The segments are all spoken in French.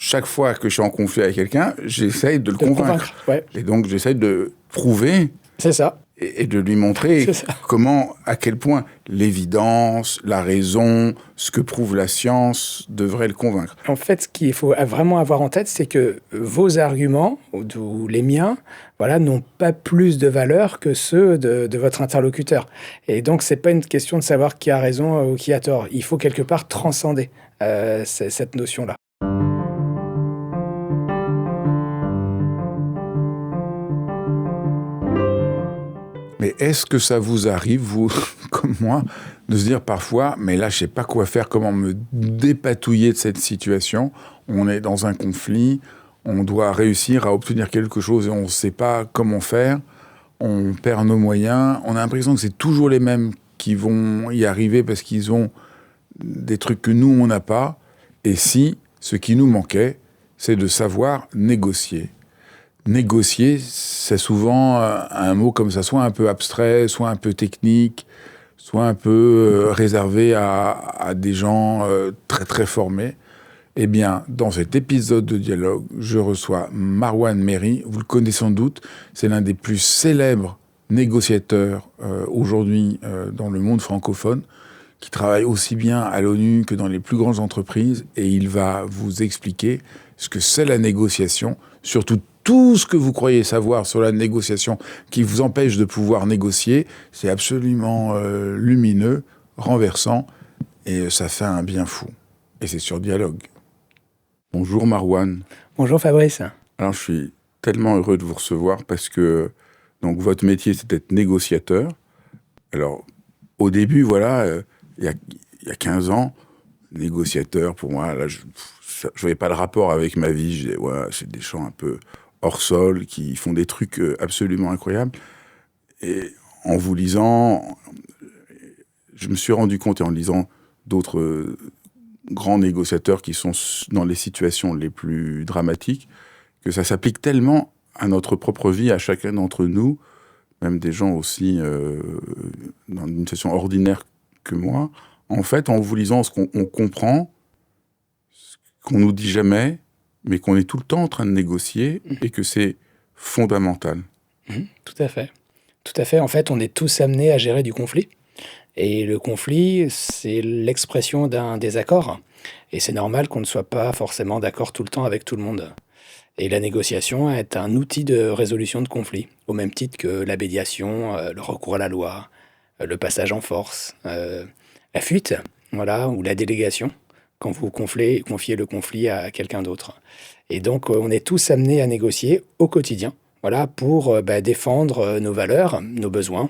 chaque fois que je suis en conflit avec quelqu'un, j'essaye de le convaincre. Ouais. Et donc, j'essaye de prouver C'est ça. et de lui montrer comment, à quel point l'évidence, la raison, ce que prouve la science devrait le convaincre. En fait, ce qu'il faut vraiment avoir en tête, c'est que vos arguments, ou les miens, voilà, n'ont pas plus de valeur que ceux de votre interlocuteur. Et donc, c'est pas une question de savoir qui a raison ou qui a tort. Il faut quelque part transcender cette notion-là. Mais est-ce que ça vous arrive, vous, comme moi, de se dire parfois, mais là, je sais pas quoi faire, comment me dépatouiller de cette situation. On est dans un conflit, on doit réussir à obtenir quelque chose et on ne sait pas comment faire. On perd nos moyens. On a l'impression que c'est toujours les mêmes qui vont y arriver parce qu'ils ont des trucs que nous, on n'a pas. Et si, ce qui nous manquait, c'est de savoir négocier. Négocier, c'est souvent un mot comme ça, soit un peu abstrait, soit un peu technique, soit un peu réservé à des gens très très formés. Eh bien, dans cet épisode de Dialogue, je reçois Marwan Méry. Vous le connaissez sans doute, c'est l'un des plus célèbres négociateurs aujourd'hui dans le monde francophone, qui travaille aussi bien à l'ONU que dans les plus grandes entreprises. Et il va vous expliquer ce que c'est la négociation, surtout tout ce que vous croyez savoir sur la négociation qui vous empêche de pouvoir négocier. C'est absolument lumineux, renversant, et ça fait un bien fou. Et c'est sur Dialogue. Bonjour Marwan. Bonjour Fabrice. Alors je suis tellement heureux de vous recevoir parce que donc, votre métier c'est d'être négociateur. Alors au début, voilà, il y a 15 ans, négociateur, pour moi, là, je ne voyais pas le rapport avec ma vie. Je disais, ouais, c'est des gens un peu hors sol qui font des trucs absolument incroyables. Et en vous lisant, je me suis rendu compte, et en lisant d'autres grands négociateurs qui sont dans les situations les plus dramatiques, que ça s'applique tellement à notre propre vie, à chacun d'entre nous, même des gens aussi dans une situation ordinaire que moi. En fait, en vous lisant, ce qu'on comprend, ce qu'on nous dit jamais, mais qu'on est tout le temps en train de négocier et que c'est fondamental. Tout à fait. Tout à fait. En fait, on est tous amenés à gérer du conflit. Et le conflit, c'est l'expression d'un désaccord. Et c'est normal qu'on ne soit pas forcément d'accord tout le temps avec tout le monde. Et la négociation est un outil de résolution de conflit, au même titre que la médiation, le recours à la loi, le passage en force, la fuite, voilà, ou la délégation, quand vous confiez le conflit à quelqu'un d'autre. Et donc, on est tous amenés à négocier au quotidien, voilà, pour défendre nos valeurs, nos besoins,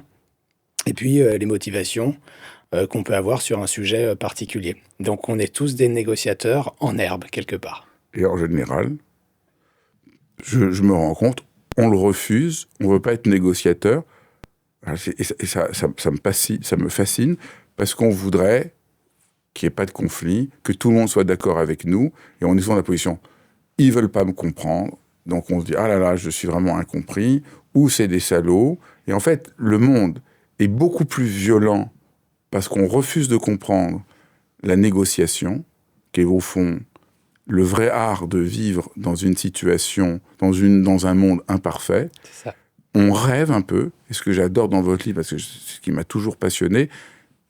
et puis les motivations qu'on peut avoir sur un sujet particulier. Donc, on est tous des négociateurs en herbe, quelque part. Et en général, je me rends compte, on le refuse, on ne veut pas être négociateur. Et ça me fascine, parce qu'on voudrait qu'il n'y ait pas de conflit, que tout le monde soit d'accord avec nous, et on est souvent dans la position, ils ne veulent pas me comprendre, donc on se dit, ah là là, je suis vraiment incompris, ou c'est des salauds. Et en fait, le monde est beaucoup plus violent parce qu'on refuse de comprendre la négociation, qui est au fond le vrai art de vivre dans une situation, dans un monde imparfait. C'est ça. On rêve un peu, et ce que j'adore dans votre livre, parce que ce qui m'a toujours passionné,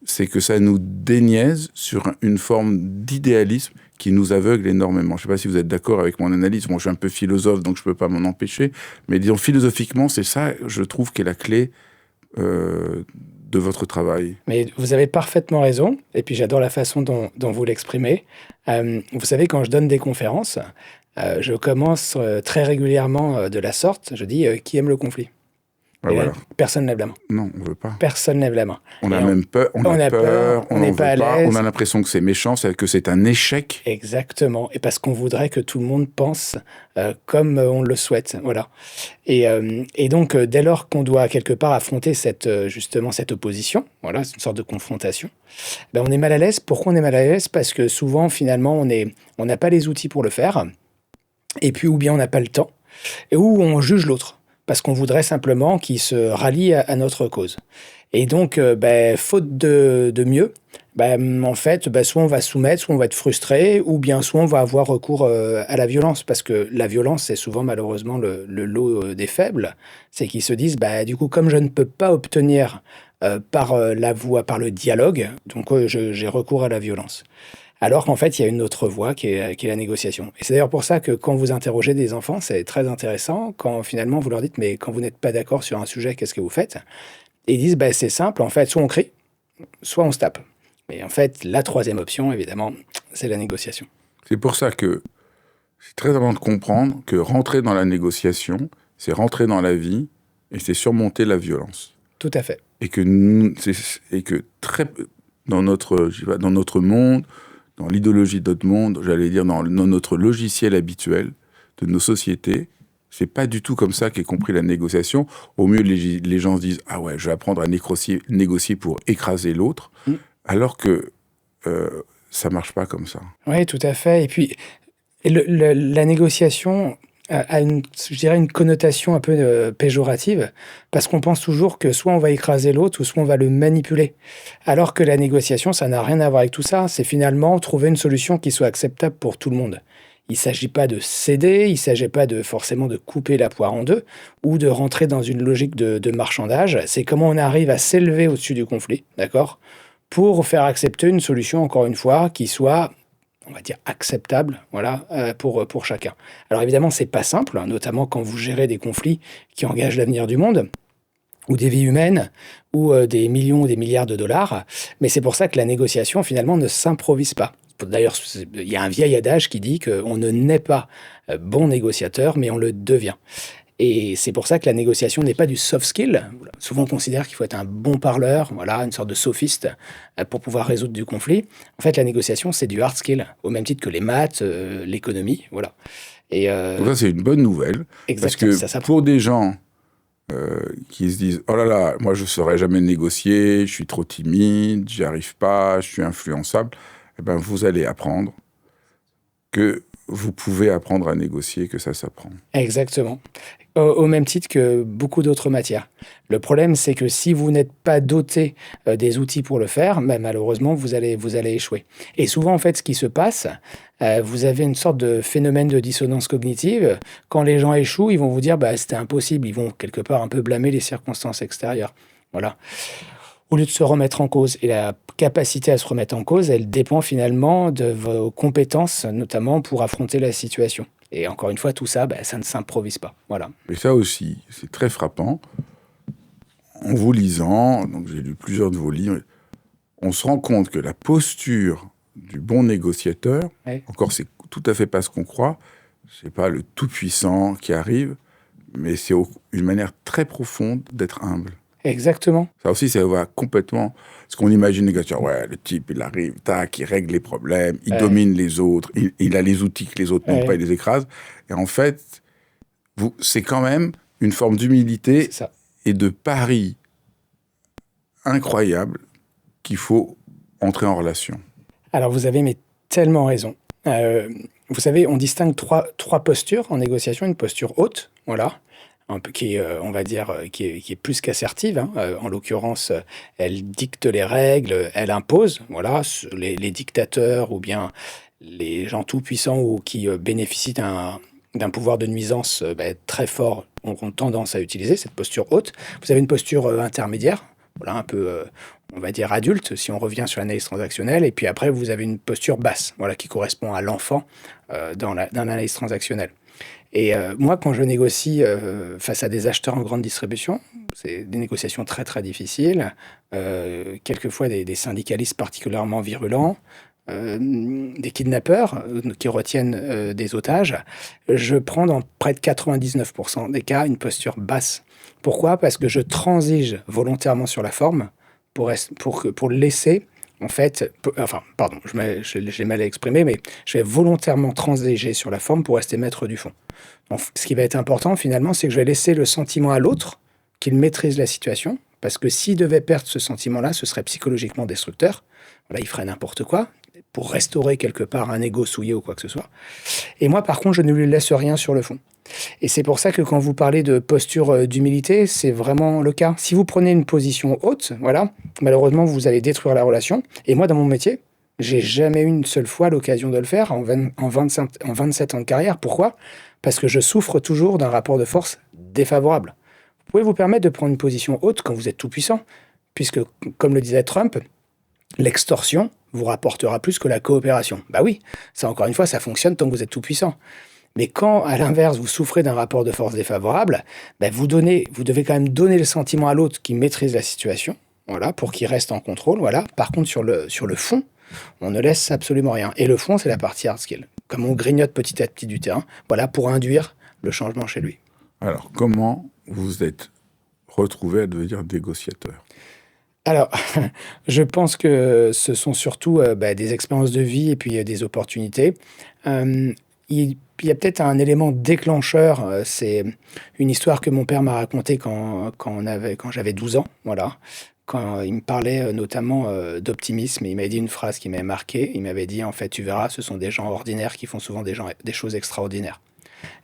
c'est que ça nous déniaise sur une forme d'idéalisme qui nous aveugle énormément. Je ne sais pas si vous êtes d'accord avec mon analyse. Moi, je suis un peu philosophe, donc je ne peux pas m'en empêcher. Mais disons, philosophiquement, c'est ça, je trouve, qui est la clé de votre travail. Mais vous avez parfaitement raison, et puis j'adore la façon dont vous l'exprimez. Vous savez, quand je donne des conférences, je commence très régulièrement de la sorte, je dis « Qui aime le conflit ?» Voilà. Personne ne lève la main. Non, on ne veut pas. Personne ne lève la main. On a même peur, on a peur, on n'est pas à l'aise. On a l'impression que c'est méchant, que c'est un échec. Exactement, et parce qu'on voudrait que tout le monde pense comme on le souhaite, voilà. Et donc, dès lors qu'on doit quelque part affronter justement cette opposition, voilà, c'est une sorte de confrontation, ben on est mal à l'aise. Pourquoi on est mal à l'aise? Parce que souvent, finalement, on n'a pas les outils pour le faire, et puis ou bien on n'a pas le temps, et ou on juge l'autre, parce qu'on voudrait simplement qu'il se rallie à notre cause. Et donc, faute de mieux, En fait, soit on va soumettre, soit on va être frustré, ou bien soit on va avoir recours à la violence, parce que la violence, c'est souvent malheureusement le lot des faibles. C'est qu'ils se disent, du coup, comme je ne peux pas obtenir par la voie, par le dialogue, donc j'ai recours à la violence. Alors qu'en fait, il y a une autre voie qui est la négociation. Et c'est d'ailleurs pour ça que quand vous interrogez des enfants, c'est très intéressant, quand finalement vous leur dites, mais quand vous n'êtes pas d'accord sur un sujet, qu'est-ce que vous faites? Et ils disent, c'est simple, en fait, soit on crie, soit on se tape. Mais en fait, la troisième option, évidemment, c'est la négociation. C'est pour ça que c'est très important de comprendre que rentrer dans la négociation, c'est rentrer dans la vie et c'est surmonter la violence. Tout à fait. Et que dans notre monde, dans l'idéologie de notre monde, j'allais dire dans notre logiciel habituel de nos sociétés, c'est pas du tout comme ça qu'est compris la négociation. Au mieux, les gens se disent « Ah ouais, je vais apprendre à négocier pour écraser l'autre alors que ça marche pas comme ça. Oui, tout à fait. Et puis, la négociation a je dirais, une connotation un peu péjorative, parce qu'on pense toujours que soit on va écraser l'autre, ou soit on va le manipuler. Alors que la négociation, ça n'a rien à voir avec tout ça. C'est finalement trouver une solution qui soit acceptable pour tout le monde. Il ne s'agit pas de céder, il ne s'agit pas forcément de couper la poire en deux, ou de rentrer dans une logique de marchandage. C'est comment on arrive à s'élever au-dessus du conflit, d'accord, pour faire accepter une solution, encore une fois, qui soit, on va dire, acceptable, voilà, pour chacun. Alors évidemment, c'est pas simple, notamment quand vous gérez des conflits qui engagent l'avenir du monde, ou des vies humaines, ou des millions ou des milliards de dollars, mais c'est pour ça que la négociation, finalement, ne s'improvise pas. D'ailleurs, il y a un vieil adage qui dit qu'on ne naît pas bon négociateur, mais on le devient. Et c'est pour ça que la négociation n'est pas du soft skill. Souvent, on considère qu'il faut être un bon parleur, voilà, une sorte de sophiste pour pouvoir résoudre du conflit. En fait, la négociation, c'est du hard skill, au même titre que les maths, l'économie, voilà. Et donc ça, c'est une bonne nouvelle. Parce que pour des gens qui se disent « Oh là là, moi, je ne saurais jamais négocier, je suis trop timide, j'y arrive pas, je suis influençable », eh ben, vous allez apprendre que vous pouvez apprendre à négocier, que ça s'apprend. Exactement. Au même titre que beaucoup d'autres matières. Le problème, c'est que si vous n'êtes pas doté des outils pour le faire, malheureusement, vous allez échouer. Et souvent, en fait, ce qui se passe, vous avez une sorte de phénomène de dissonance cognitive. Quand les gens échouent, ils vont vous dire c'était impossible. Ils vont quelque part un peu blâmer les circonstances extérieures. Voilà. Au lieu de se remettre en cause. Et la capacité à se remettre en cause, elle dépend finalement de vos compétences, notamment pour affronter la situation. Et encore une fois, tout ça, ça ne s'improvise pas. Voilà. Et ça aussi, c'est très frappant. En vous lisant, donc j'ai lu plusieurs de vos livres, on se rend compte que la posture du bon négociateur, encore c'est tout à fait pas ce qu'on croit, c'est pas le tout-puissant qui arrive, mais c'est une manière très profonde d'être humble. Exactement. Ça aussi, ça va complètement... Ce qu'on imagine, négociateur, ouais, le type, il arrive, tac, il règle les problèmes, il domine les autres, il a les outils que les autres n'ont pas, il les écrase. Et en fait, c'est quand même une forme d'humilité et de pari incroyable qu'il faut entrer en relation. Alors, vous avez tellement raison. Vous savez, on distingue trois postures en négociation. Une posture haute, voilà, un peu qui est, on va dire, qui est plus qu'assertive. En l'occurrence, elle dicte les règles, elle impose. Voilà, les dictateurs ou bien les gens tout-puissants ou qui bénéficient d'un pouvoir de nuisance très fort ont tendance à utiliser cette posture haute. Vous avez une posture intermédiaire, voilà, un peu, on va dire, adulte, si on revient sur l'analyse transactionnelle. Et puis après, vous avez une posture basse, voilà, qui correspond à l'enfant dans l'analyse transactionnelle. Et moi, quand je négocie face à des acheteurs en grande distribution, c'est des négociations très, très difficiles, quelquefois des syndicalistes particulièrement virulents, des kidnappeurs qui retiennent des otages, je prends dans près de 99% des cas une posture basse. Pourquoi ? Parce que je transige volontairement sur la forme pour laisser... En fait, je l'ai mal exprimé, mais je vais volontairement transiger sur la forme pour rester maître du fond. Donc, ce qui va être important, finalement, c'est que je vais laisser le sentiment à l'autre qu'il maîtrise la situation, parce que s'il devait perdre ce sentiment-là, ce serait psychologiquement destructeur. Voilà, il ferait n'importe quoi pour restaurer quelque part un ego souillé ou quoi que ce soit. Et moi, par contre, je ne lui laisse rien sur le fond. Et c'est pour ça que quand vous parlez de posture d'humilité, c'est vraiment le cas. Si vous prenez une position haute, voilà, malheureusement, vous allez détruire la relation. Et moi, dans mon métier, j'ai jamais eu une seule fois l'occasion de le faire en 27 ans de carrière. Pourquoi? Parce que je souffre toujours d'un rapport de force défavorable. Vous pouvez vous permettre de prendre une position haute quand vous êtes tout puissant, puisque, comme le disait Trump, l'extorsion vous rapportera plus que la coopération. Bah oui, ça encore une fois, ça fonctionne tant que vous êtes tout puissant. Mais quand, à l'inverse, vous souffrez d'un rapport de force défavorable, bah vous devez quand même donner le sentiment à l'autre qui maîtrise la situation, voilà, pour qu'il reste en contrôle, voilà. Par contre, sur le fond, on ne laisse absolument rien. Et le fond, c'est la partie hard skill. Comme on grignote petit à petit du terrain, voilà, pour induire le changement chez lui. Alors, comment vous êtes retrouvé à devenir négociateur? Alors, je pense que ce sont surtout des expériences de vie et puis des opportunités. Il y a peut-être un élément déclencheur, c'est une histoire que mon père m'a racontée quand j'avais 12 ans, voilà. Quand il me parlait notamment d'optimisme, il m'avait dit une phrase qui m'avait marqué. Il m'avait dit, en fait, tu verras, ce sont des gens ordinaires qui font souvent des choses extraordinaires.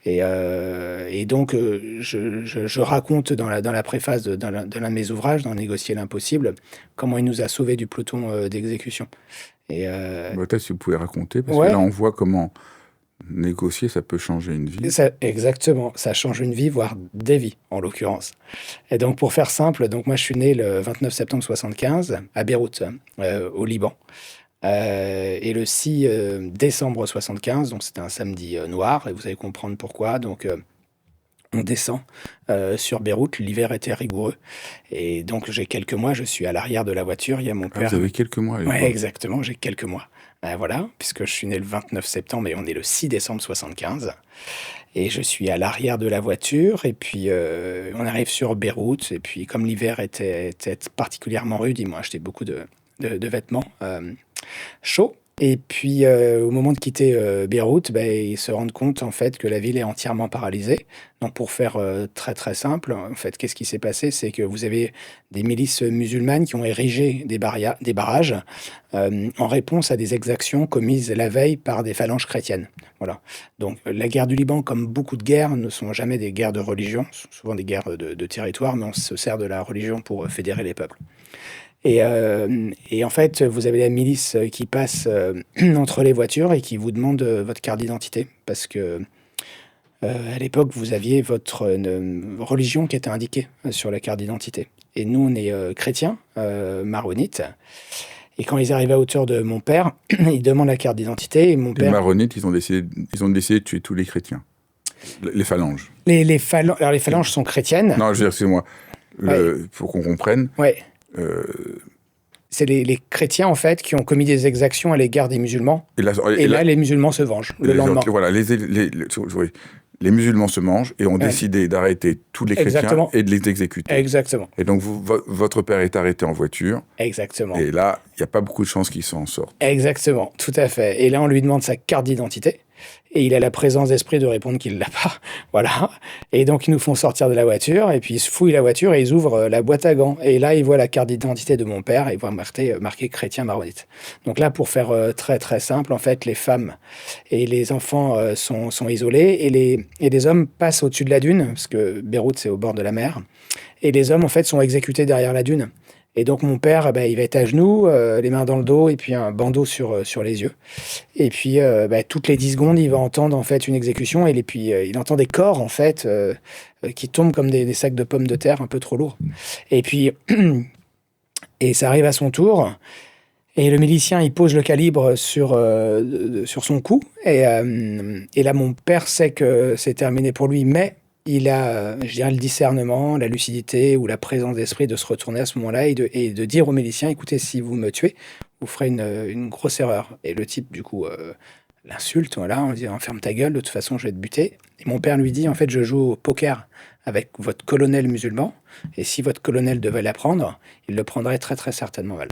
Et donc, je raconte dans la préface de l'un de mes ouvrages, dans Négocier l'impossible, comment il nous a sauvés du peloton d'exécution. Peut-être si vous pouvez raconter, parce Ouais. que là, on voit comment négocier, ça peut changer une vie. Exactement, ça change une vie, voire des vies, en l'occurrence. Et donc, pour faire simple, donc moi, je suis né le 29 septembre 75 à Beyrouth, au Liban. Et le 6 décembre 75, donc c'était un samedi noir, et vous allez comprendre pourquoi. Donc, on descend sur Beyrouth, l'hiver était rigoureux. Et donc, j'ai quelques mois, je suis à l'arrière de la voiture, il y a mon père. Vous avez quelques mois à l'époque. Ouais, exactement, j'ai quelques mois. Voilà, puisque je suis né le 29 septembre et on est le 6 décembre 75. Et je suis à l'arrière de la voiture, et puis on arrive sur Beyrouth, et puis comme l'hiver était particulièrement rude, ils m'ont acheté beaucoup de vêtements chauds. Et puis au moment de quitter Beyrouth, ils se rendent compte en fait que la ville est entièrement paralysée. Donc pour faire très très simple, en fait, qu'est-ce qui s'est passé? C'est que vous avez des milices musulmanes qui ont érigé des barrages en réponse à des exactions commises la veille par des phalanges chrétiennes. Voilà. Donc la guerre du Liban, comme beaucoup de guerres, ne sont jamais des guerres de religion, ce sont souvent des guerres de territoire, mais on se sert de la religion pour fédérer les peuples. Et en fait, vous avez la milice qui passe entre les voitures et qui vous demande votre carte d'identité. Parce que à l'époque, vous aviez votre religion qui était indiquée sur la carte d'identité. Et nous, on est chrétiens, maronites. Et quand ils arrivent à hauteur de mon père, ils demandent la carte d'identité. Et mon Les père... maronites, ils ont décidé de tuer tous les chrétiens. Les phalanges. Alors, les phalanges sont chrétiennes. Non, je veux dire, excusez-moi. Pour qu'on comprenne. Ouais. C'est les chrétiens, en fait, qui ont commis des exactions à l'égard des musulmans. Et là, les musulmans se vengent le lendemain. Voilà, les musulmans se mangent et ont décidé d'arrêter tous les chrétiens et de les exécuter. Exactement. Et donc, votre père est arrêté en voiture. Exactement. Et là, il n'y a pas beaucoup de chances qu'il s'en sorte. Exactement, tout à fait. Et là, on lui demande sa carte d'identité. Et il a la présence d'esprit de répondre qu'il ne l'a pas. Voilà. Et donc, ils nous font sortir de la voiture. Et puis, ils se fouillent la voiture et ils ouvrent la boîte à gants. Et là, ils voient la carte d'identité de mon père et ils voient marqué chrétien maronite. Donc là, pour faire très, très simple, en fait, les femmes et les enfants sont isolés. Et les hommes passent au-dessus de la dune, parce que Beyrouth, c'est au bord de la mer. Et les hommes, en fait, sont exécutés derrière la dune. Et donc, mon père, il va être à genoux, les mains dans le dos, et puis un bandeau sur les yeux. Et puis, toutes les 10 secondes, il va entendre, en fait, une exécution. Et puis, il entend des corps, en fait, qui tombent comme des sacs de pommes de terre un peu trop lourds. Et puis, et ça arrive à son tour. Et le milicien, il pose le calibre sur son cou. Et là, mon père sait que c'est terminé pour lui, mais... il a, je dirais, le discernement, la lucidité ou la présence d'esprit de se retourner à ce moment-là et de dire aux miliciens, écoutez, si vous me tuez, vous ferez une grosse erreur. Et le type, du coup, l'insulte, voilà, en disant, ferme ta gueule, de toute façon, je vais te buter. Et mon père lui dit, en fait, je joue au poker avec votre colonel musulman, et si votre colonel devait l'apprendre, il le prendrait très, très certainement mal.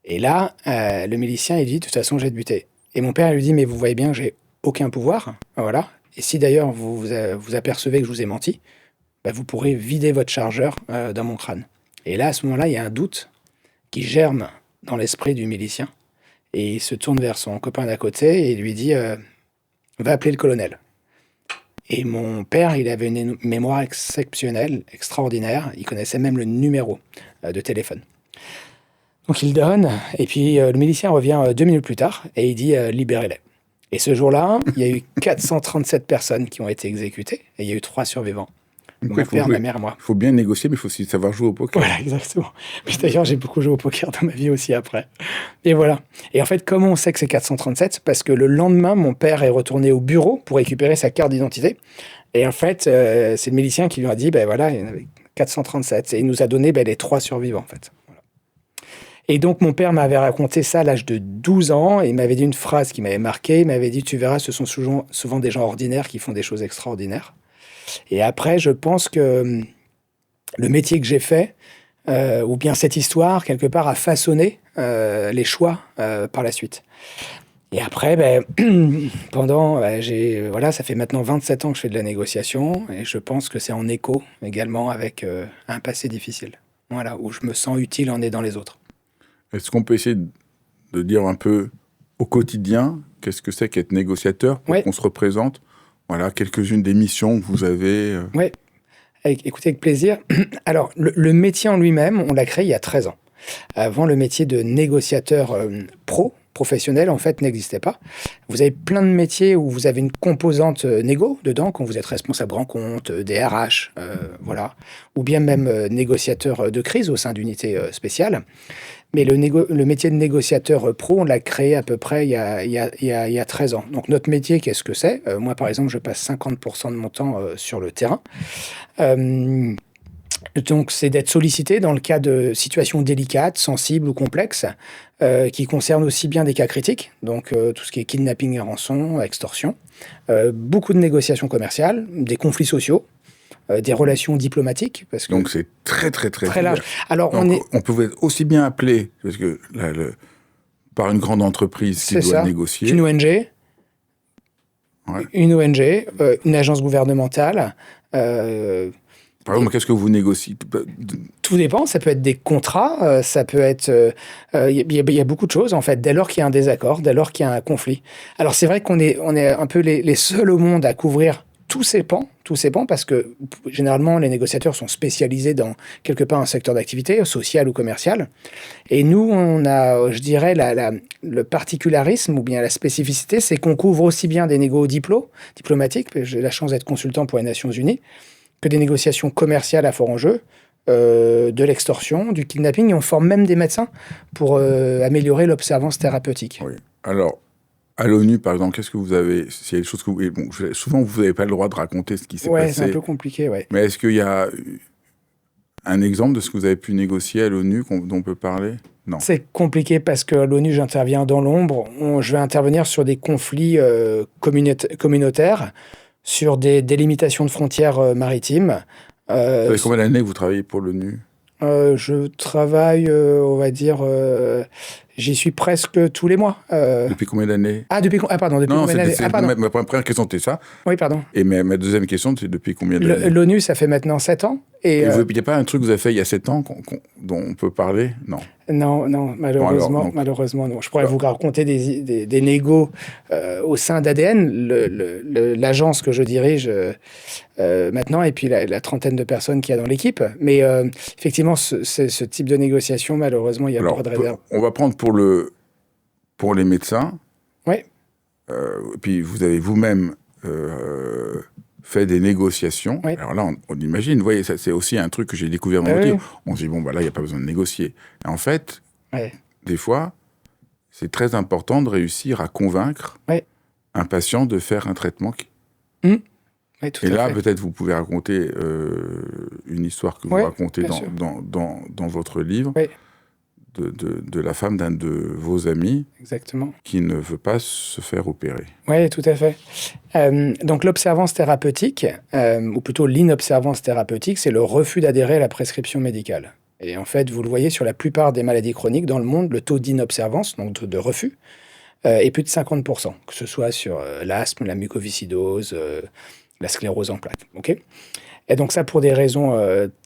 Et là, le milicien, il dit, de toute façon, je vais te buter. Et mon père lui dit, mais vous voyez bien, j'ai aucun pouvoir, voilà. Et si d'ailleurs vous apercevez que je vous ai menti, vous pourrez vider votre chargeur dans mon crâne. Et là, à ce moment-là, il y a un doute qui germe dans l'esprit du milicien. Et il se tourne vers son copain d'à côté et il lui dit va appeler le colonel. Et mon père, il avait une mémoire exceptionnelle, extraordinaire. Il connaissait même le numéro de téléphone. Donc il donne, et puis le milicien revient 2 minutes plus tard, et il dit libérez-les. Et ce jour-là, il y a eu 437 personnes qui ont été exécutées, et il y a eu 3 survivants. Donc, Mon père, ma mère et moi. Il faut bien négocier, mais il faut aussi savoir jouer au poker. Voilà, exactement. Mais d'ailleurs, j'ai beaucoup joué au poker dans ma vie aussi après. Et voilà. Et en fait, comment on sait que c'est 437? Parce que le lendemain, mon père est retourné au bureau pour récupérer sa carte d'identité. Et en fait, c'est le milicien qui lui a dit, ben voilà, il y en avait 437. Et il nous a donné les 3 survivants, en fait. Voilà. Et donc, mon père m'avait raconté ça à l'âge de 12 ans. Et il m'avait dit une phrase qui m'avait marqué. Il m'avait dit, tu verras, ce sont souvent des gens ordinaires qui font des choses extraordinaires. Et après, je pense que le métier que j'ai fait, ou bien cette histoire, quelque part, a façonné les choix par la suite. Et après, ça fait maintenant 27 ans que je fais de la négociation, et je pense que c'est en écho également avec un passé difficile. Voilà, où je me sens utile en aidant les autres. Est-ce qu'on peut essayer de dire un peu au quotidien, qu'est-ce que c'est qu'être négociateur pour qu'on se représente? Voilà, quelques-unes des missions que vous avez. Oui, écoutez, avec plaisir. Alors, le métier en lui-même, on l'a créé il y a 13 ans. Avant, le métier de négociateur professionnel, en fait, n'existait pas. Vous avez plein de métiers où vous avez une composante négo dedans, quand vous êtes responsable grand compte, DRH, voilà, ou bien même négociateur de crise au sein d'unités spéciales. Mais le métier de négociateur pro, on l'a créé à peu près il y a 13 ans. Donc notre métier, qu'est-ce que c'est? Moi, par exemple, je passe 50% de mon temps sur le terrain. Donc c'est d'être sollicité dans le cas de situations délicates, sensibles ou complexes, qui concernent aussi bien des cas critiques, donc tout ce qui est kidnapping et rançon, extorsion, beaucoup de négociations commerciales, des conflits sociaux, des relations diplomatiques. Parce que donc c'est très large. Alors donc, on peut aussi bien appeler, parce que par une grande entreprise qui doit négocier. Une ONG, une agence gouvernementale. Par exemple, qu'est-ce que vous négociez? Tout dépend, ça peut être des contrats, ça peut être... Il y a beaucoup de choses, en fait, dès lors qu'il y a un désaccord, dès lors qu'il y a un conflit. Alors c'est vrai qu'on est un peu les seuls au monde à couvrir tous ces pans, parce que généralement, les négociateurs sont spécialisés dans quelque part un secteur d'activité, social ou commercial. Et nous, on a, je dirais, le particularisme ou bien la spécificité, c'est qu'on couvre aussi bien des négos diplomatiques, j'ai la chance d'être consultant pour les Nations Unies, que des négociations commerciales à fort enjeu, de l'extorsion, du kidnapping, et on forme même des médecins pour améliorer l'observance thérapeutique. Oui. Alors, à l'ONU, par exemple, qu'est-ce que vous avez... S'il y a des choses que vous... souvent, vous n'avez pas le droit de raconter ce qui s'est passé. Oui, c'est un peu compliqué, oui. Mais est-ce qu'il y a un exemple de ce que vous avez pu négocier à l'ONU dont on peut parler? Non. C'est compliqué parce que à l'ONU, j'interviens dans l'ombre. Je vais intervenir sur des conflits communautaires, sur des délimitations de frontières maritimes. Ça fait combien d'années que vous travaillez pour l'ONU? Je travaille, on va dire, j'y suis presque tous les mois. Depuis combien d'années? Pardon, depuis combien d'années? Ma première question, c'était ça. Oui, pardon. Et ma deuxième question, c'est depuis combien d'années? L'ONU, ça fait maintenant 7 ans. Et il n'y a pas un truc que vous avez fait il y a 7 ans dont on peut parler? Non. Non, malheureusement, malheureusement, non. Je pourrais vous raconter des négos au sein d'ADN, l'agence que je dirige maintenant, et puis la trentaine de personnes qu'il y a dans l'équipe. Mais effectivement, ce type de négociation, malheureusement, il y a pas de réserve. On va prendre pour les médecins. Oui. Puis vous avez vous-même fait des négociations. Oui. Alors là, on imagine, vous voyez, c'est aussi un truc que j'ai découvert dans votre livre. On se dit, bon, là, il n'y a pas besoin de négocier. Et en fait, des fois, c'est très important de réussir à convaincre un patient de faire un traitement. Oui, tout et à là, fait. peut-être, vous pouvez raconter une histoire que vous racontez dans votre livre. Oui. De la femme d'un de vos amis. Exactement. Qui ne veut pas se faire opérer. Oui, tout à fait. Donc l'observance thérapeutique, ou plutôt l'inobservance thérapeutique, c'est le refus d'adhérer à la prescription médicale. Et en fait, vous le voyez, sur la plupart des maladies chroniques dans le monde, le taux d'inobservance, donc de refus, est plus de 50%, que ce soit sur l'asthme, la mucoviscidose, la sclérose en plaques. Okay, et donc ça, pour des raisons